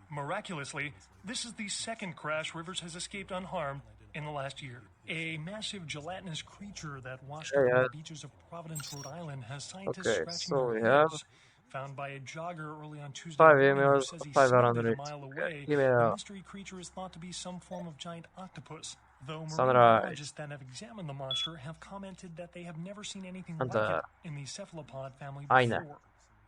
Miraculously, this is the second crash Rivers has escaped unharmed in the last year. A massive gelatinous creature that washed up on the beaches of Providence, Rhode Island, has scientists scratching their heads. Found by a jogger early on Tuesday morning who says he smelled it a mile away, the mystery creature is thought to be some form of giant octopus, though marine biologists that have examined the monster have commented that they have never seen anything like it in the cephalopod family before.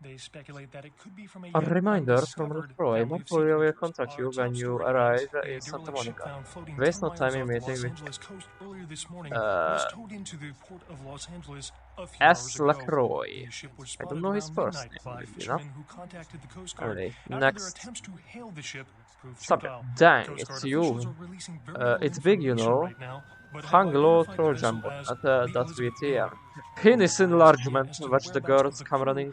They speculate that it could be from a A yet reminder from undiscovered LaCroix. family of Mercury will seekers. contact Our you when top you story arrive is a in Santa derelict ship Monica. found floating Waste 10 no time miles in off the meeting Los with Angeles coast earlier this morning. Was towed into the port of Los Angeles a few hours S. ago. LaCroix. The ship was I don't spotted know his around first midnight name, by weirdly enough. fishermen who contacted the Coast Guard Anyway, after their next. attempts to hail the ship proved Subject. futile. Dang, Coast Guard it's officials you. are releasing very little It's big, you information know. right now, but have Hung low identified the Trojan vessel as at the that Elizabeth VTR. Dane. Penis No word as of yet enlargement. as to the Watch the whereabouts of girls the Cameron crew, in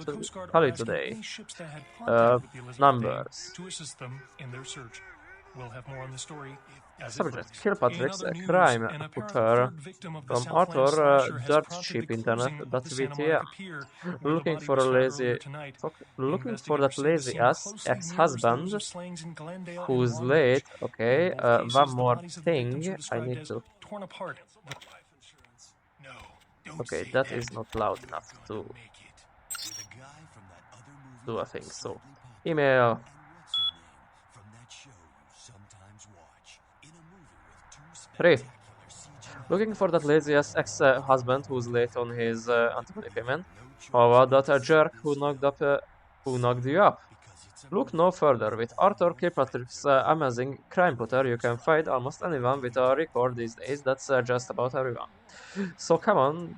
though the Coast Guard are Cali asking today. any ships that had contact with the Elizabeth Dane Numbers. to assist them in their search. We'll have more on the story as it Subject. breaks. Kilpatrick's In other a news, crime an apparent footer third victim of the from Southland author slasher has Dirt prompted Cheap the Internet closing of that the Santa VTR. Monica Pier, where the Looking body for was a found lazy earlier tonight. looking for Investigators that say the lazy scene ass closely mirrors ex-husband those of slayings in Glendale and who's Long late. Beach. Okay, In both cases, one the more bodies of the victims thing are I described need as to. torn apart. No, don't Okay, say that is not loud enough to Make it. With a guy from that other movie do a that thing. was So, slightly popular. email. And what's his name from that show you sometimes watch in a movie with two 3. spectacular CGI Looking for that lazy ass ex-husband who's late on his antimony payment. no choice How about but that to jerk see who this knocked film. who knocked you up? Because it's a Look movie no further. With all Arthur your Kilpatrick's favorite amazing crime putter, you can find almost anyone with a record these days. That's just about everyone. So come on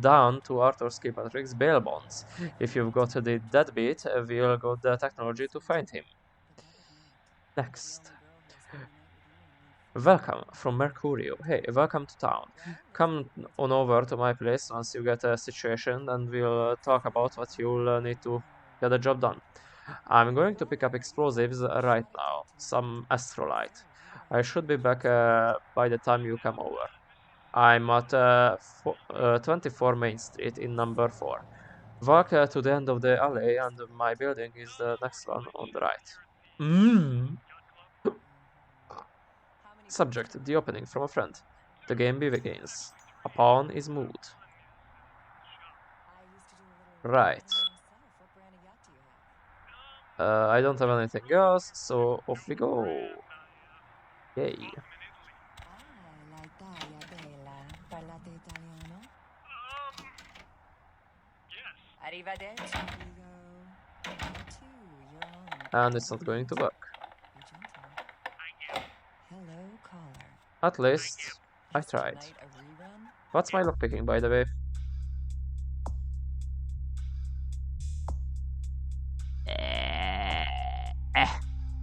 down to Arthur Kilpatrick's bail bonds. If you've got the deadbeat, we'll got the technology to find him. Next. Welcome from Mercurio. Hey, welcome to town. Come on over to my place once you get a situation and we'll talk about what you'll need to get the job done. I'm going to pick up explosives right now. Some astrolite. I should be back by the time you come over. I'm at 24 Main Street in number 4. Walk to the end of the alley and my building is the next one on the right. Subject, the opening from a friend. The game begins. A pawn is moved. Right. I don't have anything else, so off we go. Yay. And it's not going to work. At least, I tried. What's my lockpicking, by the way?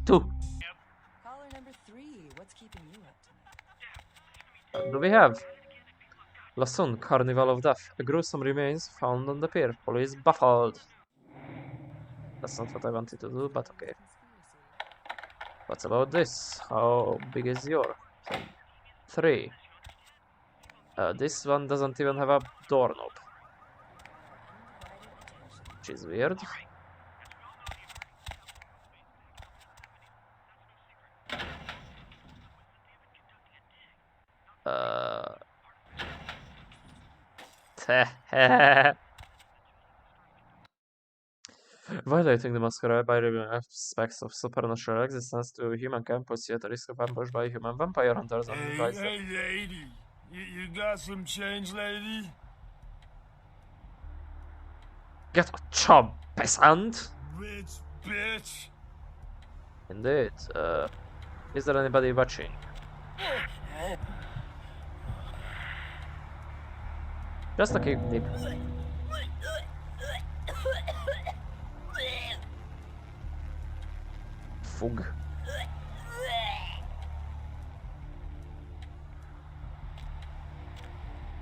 Two. Caller number 3, what's keeping you up tonight? Do we have? Lasun, Carnival of Death. A gruesome remains found on the pier. Police baffled. That's not what I wanted to do, but okay. What's about this? How big is your thing? 3. This one doesn't even have a doorknob. Which is weird. Violating the Masquerade by revealing aspects of supernatural existence to humankind puts you at risk of ambush by human vampire hunters and implies that... Hey, lady. You got some change, lady? Get a job, peasant! Rich bitch. Indeed. Is there anybody watching? Just a quick dip. Fug.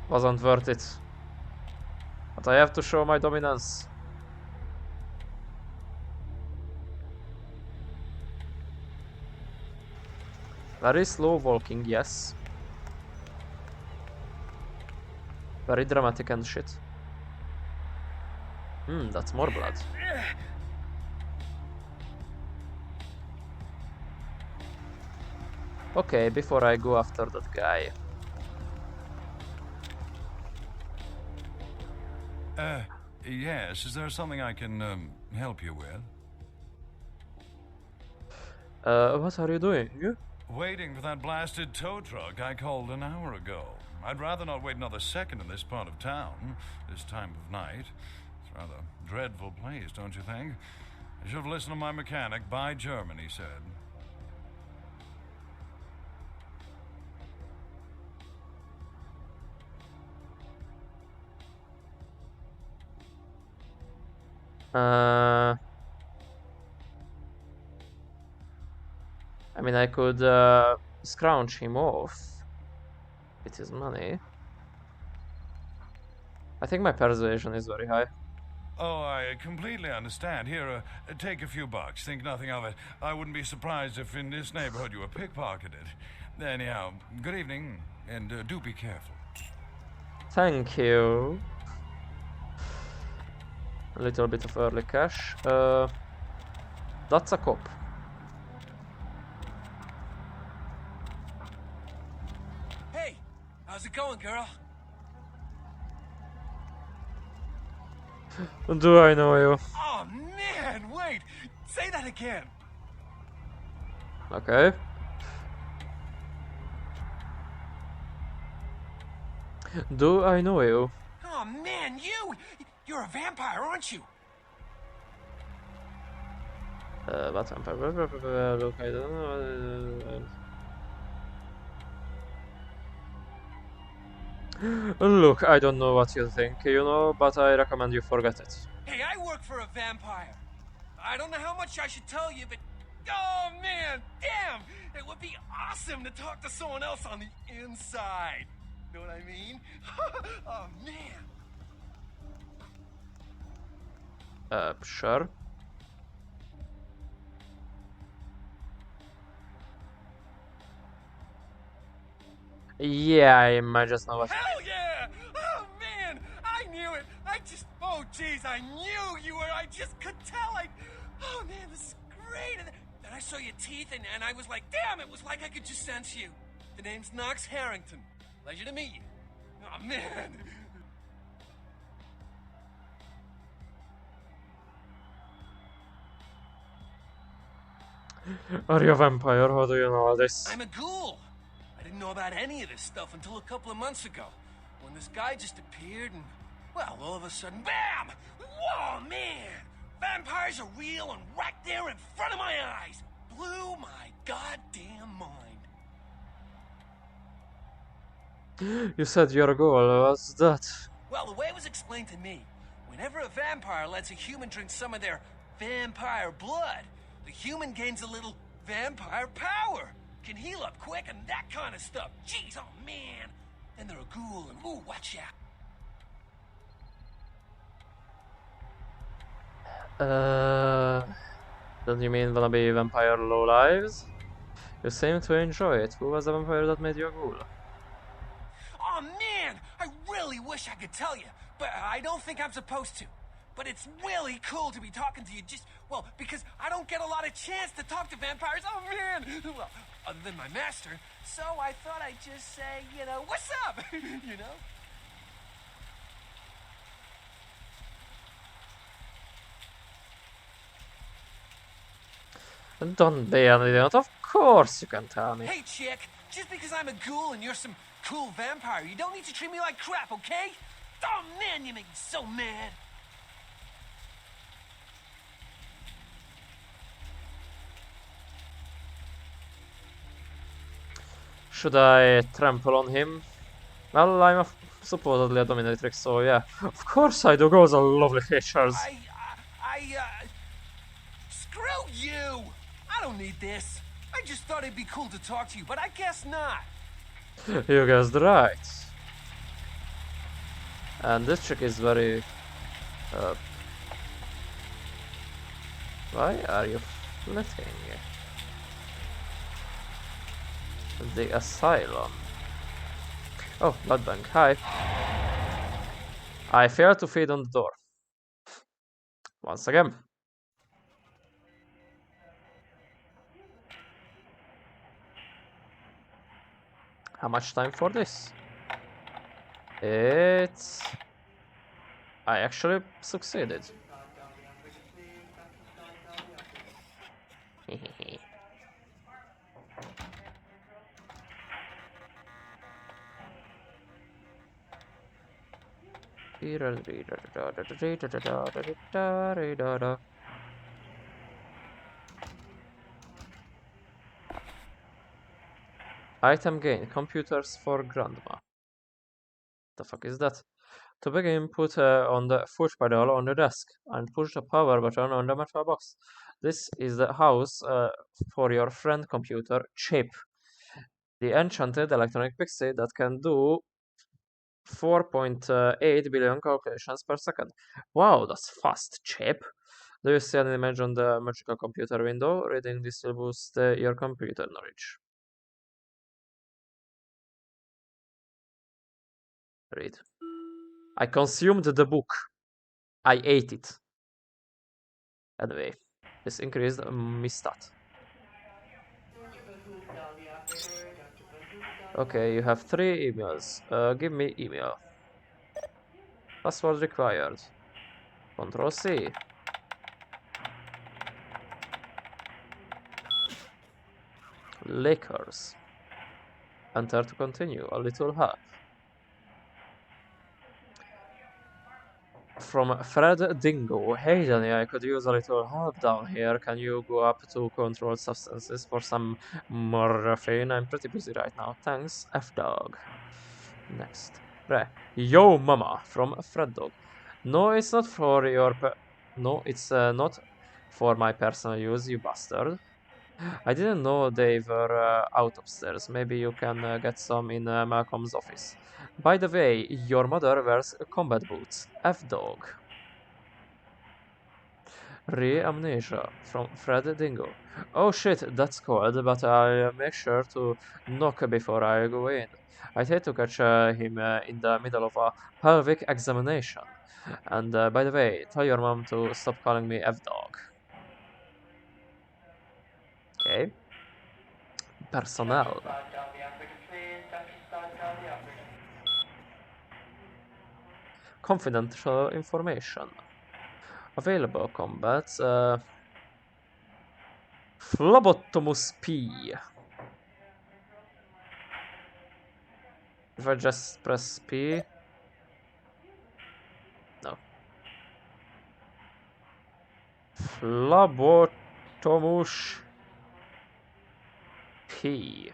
Wasn't worth it. But I have to show my dominance. Very slow walking, yes. Very dramatic and shit. That's more blood. Okay, before I go after that guy. Yes, is there something I can, help you with? What are you doing? Waiting for that blasted tow truck I called an hour ago. I'd rather not wait another second in this part of town, this time of night. It's a rather dreadful place, don't you think? I should have listened to my mechanic. Buy German, he said. I mean, I could scrounge him off with his money. I think my persuasion is very high. Oh, I completely understand. Here, take a few bucks. Think nothing of it. I wouldn't be surprised if in this neighborhood you were pickpocketed. Anyhow, good evening, and do be careful. Thank you. A little bit of early cash. That's a cop. Hey, how's it going, girl? Do I know you? Oh man, wait! Say that again! Okay. Do I know you? Oh man, you're a vampire, aren't you? What vampire? Look, I don't know. Look, I don't know what you think, you know, but I recommend you forget it. Hey, I work for a vampire. I don't know how much I should tell you, but oh man, damn! It would be awesome to talk to someone else on the inside. Know what I mean? Oh man. Sure. Yeah, I might just know what. Hell yeah! Oh man, I knew it. Oh jeez, I knew you were. I just could tell. Oh man, this is great. And then I saw your teeth, and I was like, damn, it was like I could just sense you. The name's Knox Harrington. Pleasure to meet you. Oh man. Are you a vampire? How do you know all this? I'm a ghoul. I didn't know about any of this stuff until a couple of months ago, when this guy just appeared and, well, all of a sudden, BAM! Whoa, man! Vampires are real and right there in front of my eyes. Blew my goddamn mind. You said you're a ghoul. What's that? Well, the way it was explained to me, whenever a vampire lets a human drink some of their vampire blood, the human gains a little vampire power. Can heal up quick and that kind of stuff. Jeez, oh man. Then they're a ghoul and ooh, watch out. Don't you mean wanna be vampire lowlives? You seem to enjoy it. Who was the vampire that made you a ghoul? Oh man, I really wish I could tell you, but I don't think I'm supposed to. But it's really cool to be talking to you well, because I don't get a lot of chance to talk to vampires. Oh man! Well, other than my master, so I thought I'd just say, what's up? Don't be an idiot. Of course you can tell me. Hey chick, just because I'm a ghoul and you're some cool vampire, you don't need to treat me like crap, okay? Oh man, you make me so mad. Should I trample on him? Well, I'm supposedly a dominatrix, so yeah. Of course I do. Girls are lovely creatures. Screw you! I don't need this. I just thought it'd be cool to talk to you, but I guess not. You guessed right. And this chick is very... Why are you flitting? The asylum. Oh, blood bank. Hi. I failed to feed on the door. Once again. How much time for this? It's... I actually succeeded. Item gain. Computers for grandma. The fuck is that? To begin, put on the foot pedal on the desk and push the power button on the metal box. This is the house for your friend computer, Chip. The enchanted electronic pixie that can do 4.8 billion calculations per second. Wow, that's fast, Chip. Do you see an image on the magical computer window? Reading this will boost your computer knowledge. Read. I consumed the book. I ate it. Anyway, this increased my stat. Okay, you have 3 emails. Give me email. Password required. Control C. Lakers. Enter to continue. A little help. From Fred Dingo. Hey Danny, I could use a little help down here. Can you go up to controlled substances for some morphine? I'm pretty busy right now. Thanks, F-Dog. Next. Yo mama, from Fred Dog. No, it's not for your No, it's not for my personal use, you bastard. I didn't know they were out upstairs. Maybe you can get some in Malcolm's office. By the way, your mother wears combat boots. F-Dog. Re-amnesia from Fred Dingo. Oh shit, that's cold, but I'll make sure to knock before I go in. I'd hate to catch him in the middle of a pelvic examination. And by the way, tell your mom to stop calling me F-Dog. Okay. Personnel. Confidential information. Available combats. Phlebotomus P. If I just press P. No. Phlebotomus P.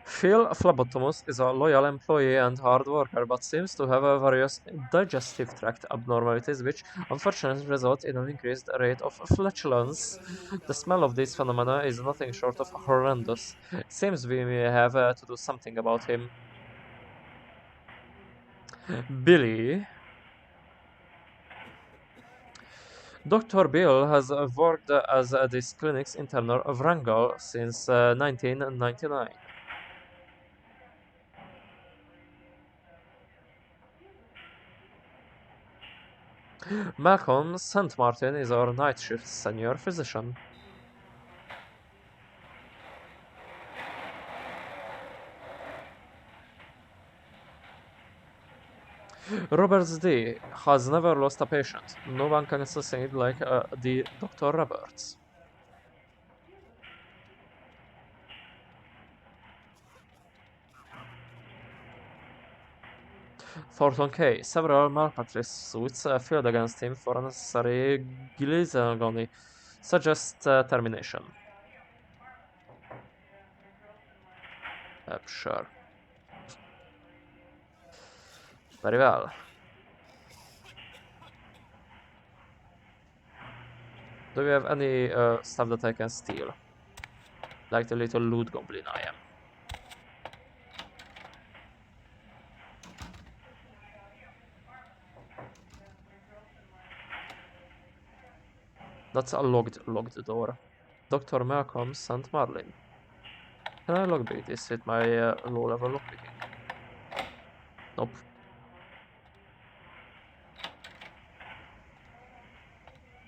Phil Phlebotomus is a loyal employee and hard worker, but seems to have various digestive tract abnormalities, which unfortunately result in an increased rate of flatulence. The smell of this phenomena is nothing short of horrendous. It seems we may have to do something about him. Billy. Dr. Bill has worked as this clinic's internal wrangle since 1999. Malcolm St. Martin is our night shift senior physician. Roberts D has never lost a patient. No one can succeed like the Dr. Roberts. Thornton K. Several malpractice suits filed against him for unnecessary glycogony. Suggest termination. Sure. Very well. Do we have any stuff that I can steal? Like the little loot goblin I am. That's a locked door. Dr. Malcolm St. Marlin. Can I lockpick this with my low-level lockpicking? Nope.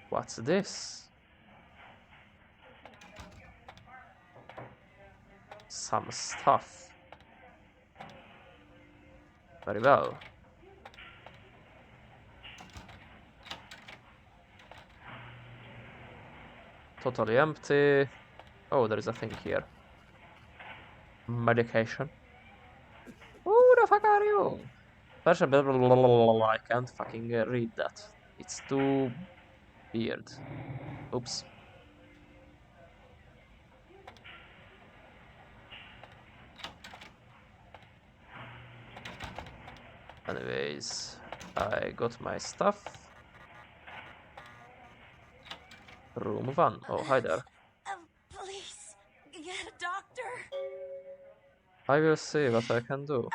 What's this? Some stuff. Very well. Totally empty. Oh, there is a thing here. Medication. Who the fuck are you? I can't fucking read that. It's too weird. Oops. Anyways, I got my stuff. Room 1. Oh, hi there. Please, get a doctor. I will see what I can do.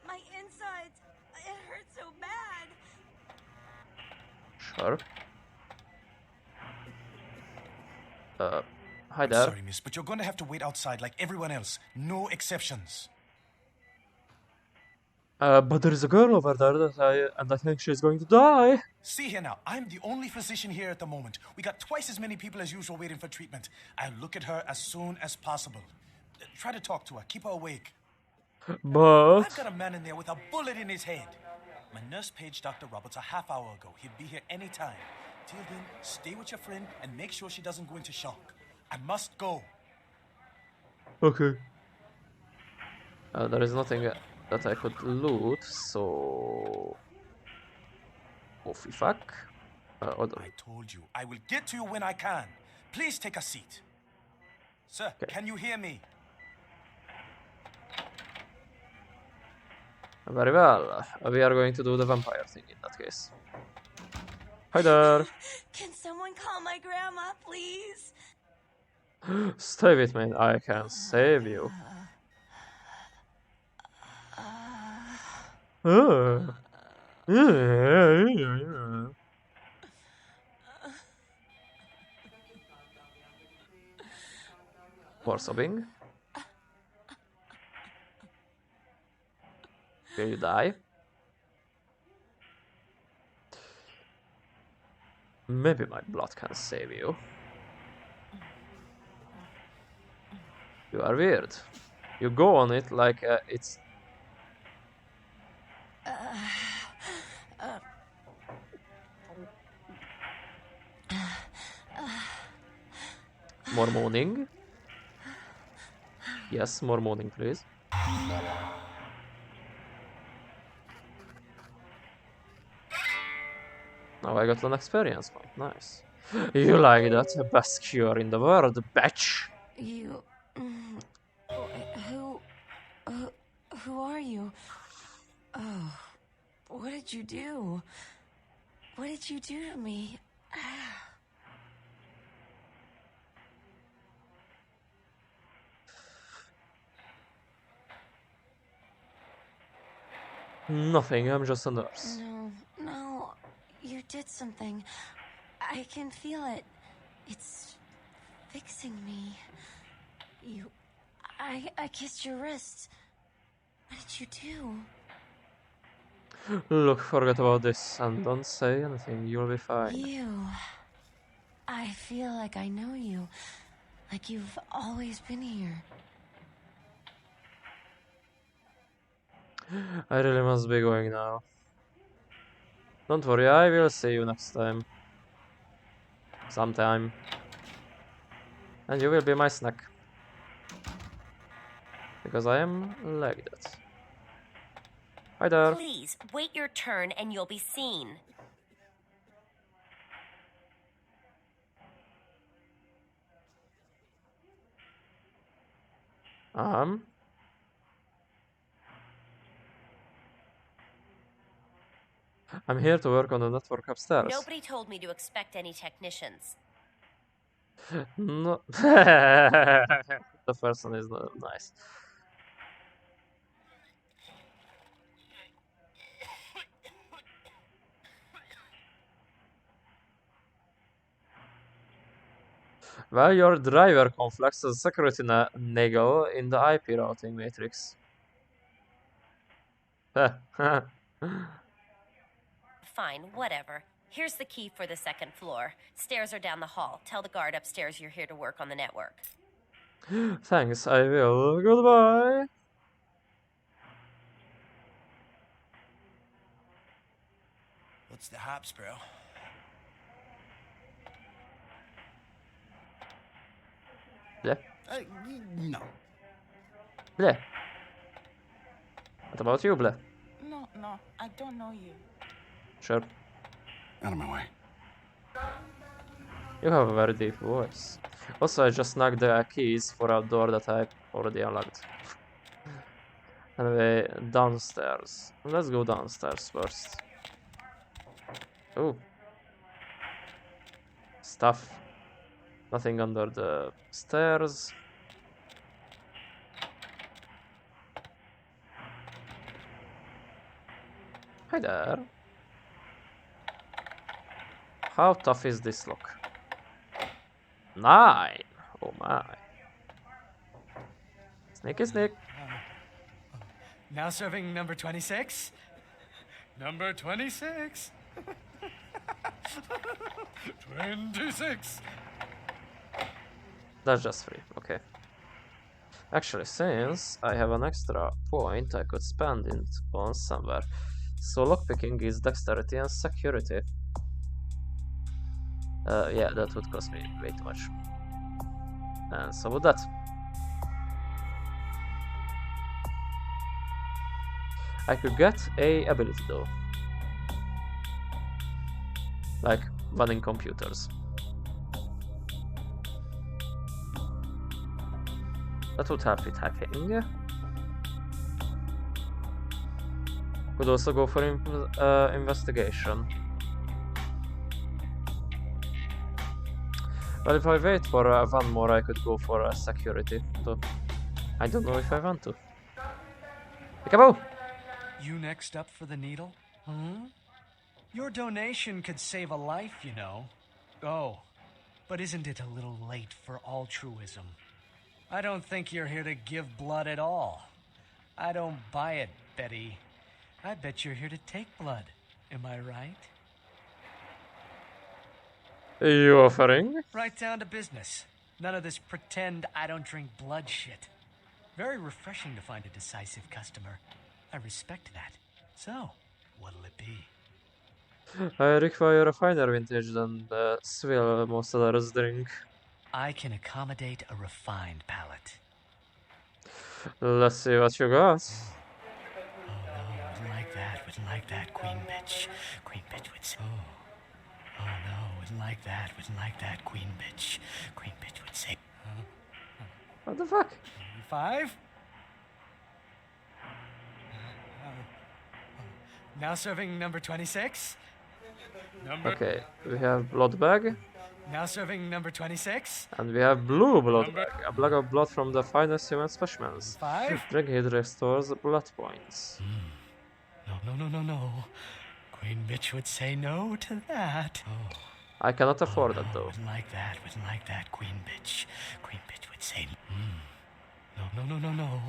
My insides. It hurts so bad. Sure. Hi I'm there. sorry, miss, but you're going to have to wait outside like everyone else. No exceptions. But there is a girl over there and I think she's going to die. See here now, I'm the only physician here at the moment. We got twice as many people as usual waiting for treatment. I'll look at her as soon as possible. Try to talk to her, keep her awake. But I've got a man in there with a bullet in his head. My nurse paged Dr. Roberts a half hour ago. He'll be here any time. Till then, stay with your friend and make sure she doesn't go into shock. I must go. okay. There is nothing that I could loot, so offy fuck. Hold on. I told you, I will get to you when I can. Please take a seat. Sir, can you hear me? Very well. We are going to do the vampire thing in that case. Hi there. Can someone call my grandma, please? Stay with me. I can save you. More sobbing. Will you die? Maybe my blood can save you. You are weird. You go on it like it's... More moaning. Yes, more moaning, please. Now I got an experience point. Nice. You like that? Best cure in the world, bitch. You... Who are you? Oh, what did you do? What did you do to me? Nothing, I'm just a nurse. No, you did something. I can feel it. It's fixing me. I kissed your wrist. What did you do? Look, forget about this and don't say anything, you'll be fine. I feel like I know you. Like you've always been here. I really must be going now. Don't worry, I will see you next time. Sometime. And you will be my snack. Because I am like that. Hi there. Please, wait your turn and you'll be seen. I'm here to work on the network upstairs. Nobody told me to expect any technicians. No. The first one is not nice. Well, your driver conflicts a security naggle in the IP routing matrix. Fine, whatever. Here's the key for the second floor. Stairs are down the hall. Tell the guard upstairs you're here to work on the network. Thanks, I will. Goodbye. What's the hops, bro? Yeah. No. Bleh. What about you, Bleh? Not no. I don't know you. Sure. Out of my way. You have a very deep voice. Also, I just knocked the keys for a door that I already unlocked. Anyway, downstairs. Let's go downstairs first. Oh. Stuff. Nothing under the stairs. Hi there. How tough is this lock? 9! Oh my. Sneaky sneak. Now serving number 26. Number 26. 26. That's just free, okay. Actually, since I have an extra point, I could spend it on somewhere. So lockpicking is dexterity and security. Yeah, that would cost me way too much. And so would that. I could get a ability though. Like running computers. That would help with hacking. Could also go for investigation. Well, if I wait for one more, I could go for security. So I don't know if I want to. Peekaboo! You next up for the needle? Hmm? Your donation could save a life, you know. Oh, but isn't it a little late for altruism? I don't think you're here to give blood at all. I don't buy it, Betty. I bet you're here to take blood. Am I right? You offering? Right down to business. None of this pretend I don't drink blood shit. Very refreshing to find a decisive customer. I respect that. So, what'll it be? I require a finer vintage than the swill most others drink. I can accommodate a refined palate. Let's see what you got. Oh no, wouldn't like that, queen bitch. Queen bitch would say. Oh no, wouldn't like that, queen bitch. Queen bitch would say. What the fuck? 5. Now serving number 26. Okay, we have blood bag. Now serving number 26. And we have blue blood bag, a bag of blood from the finest human specimens. 5. Drinking it restores blood points. No. Queen bitch would say no to that. Oh. I cannot afford that though. Wouldn't like that, queen bitch. Queen bitch would say no.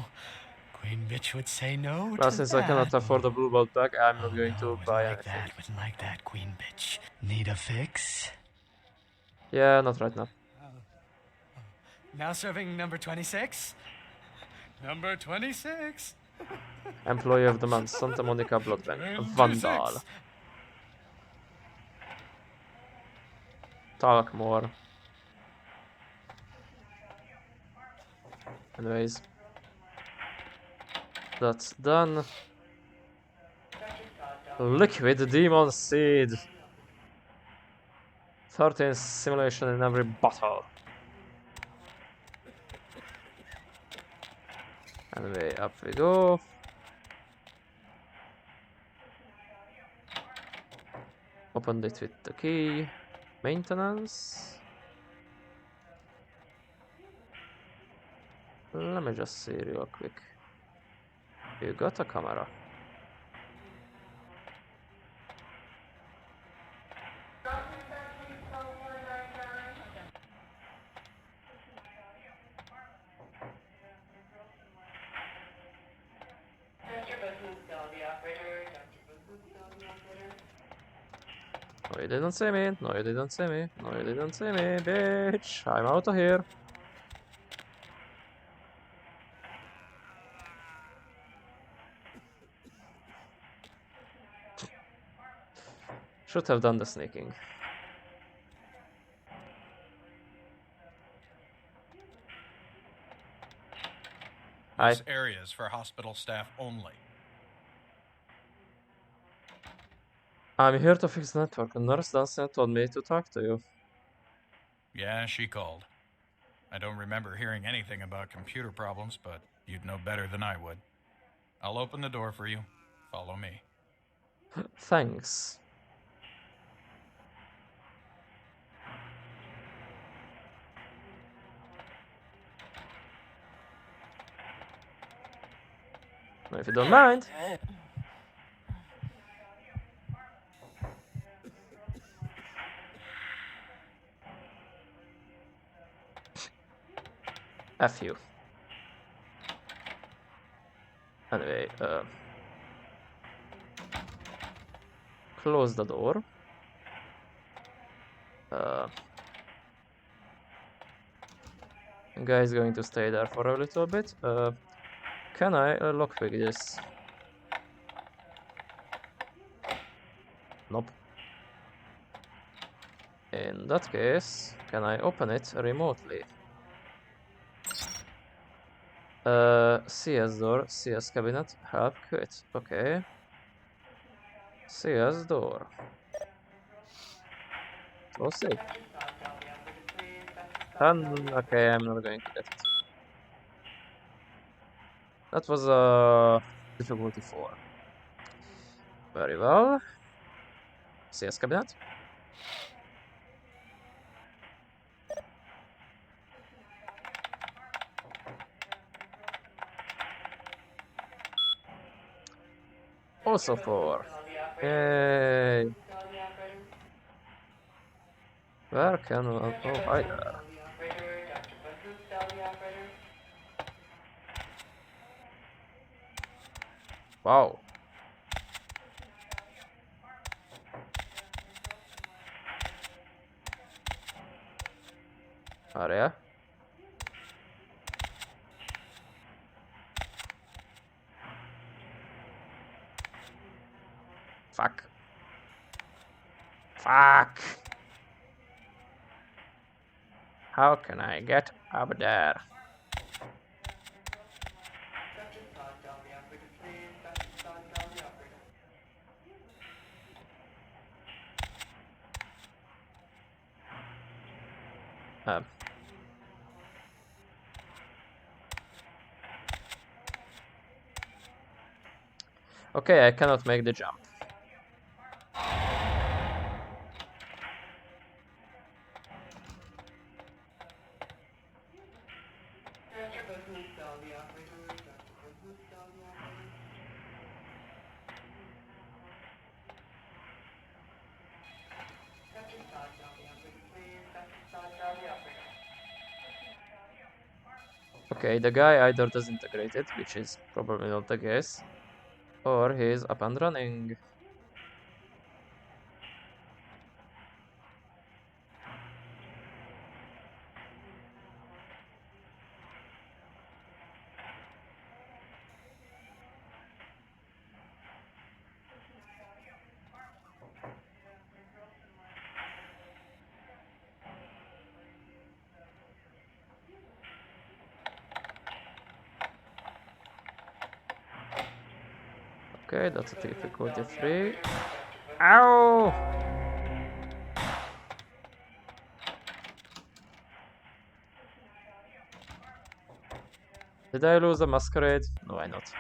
Queen bitch would say no to Well, since I cannot afford a blue blood bag, I'm not going to buy anything. Wouldn't like that, queen bitch. Need a fix? Yeah, not right now. Now serving number 26. Number 26. Employee of the month, Santa Monica Blood Bank. Vandal. Talk more. Anyways. That's done. Liquid Demon Seed. 13 simulation in every bottle. Anyway, up we go. Opened it with the key. Maintenance. Let me just see real quick. You got a camera. No, you didn't see me. No, you didn't see me. No, you didn't see me, bitch. I'm out of here. Should have done the sneaking. This area is for hospital staff only. I'm here to fix the network. A nurse downstairs told me to talk to you. Yeah, she called. I don't remember hearing anything about computer problems, but you'd know better than I would. I'll open the door for you. Follow me. Thanks. If you don't mind. F you. Anyway, close the door. Guy's going to stay there for a little bit. Can I lockpick this? Nope. In that case, can I open it remotely? CS door, CS cabinet, help quit. Okay. CS door. So safe. Okay, I'm not going to get it. That was difficulty 4. Very well. CS cabinet. Also 4. Yay. Where can we... Oh, hi there. Wow. Area. Fuck. Fuck. How can I get up there? Okay, I cannot make the jump. Okay, the guy either disintegrated, which is probably not the case, or he's up and running. Okay, that's a difficulty 3. Ow! Did I lose a Masquerade? No, I not.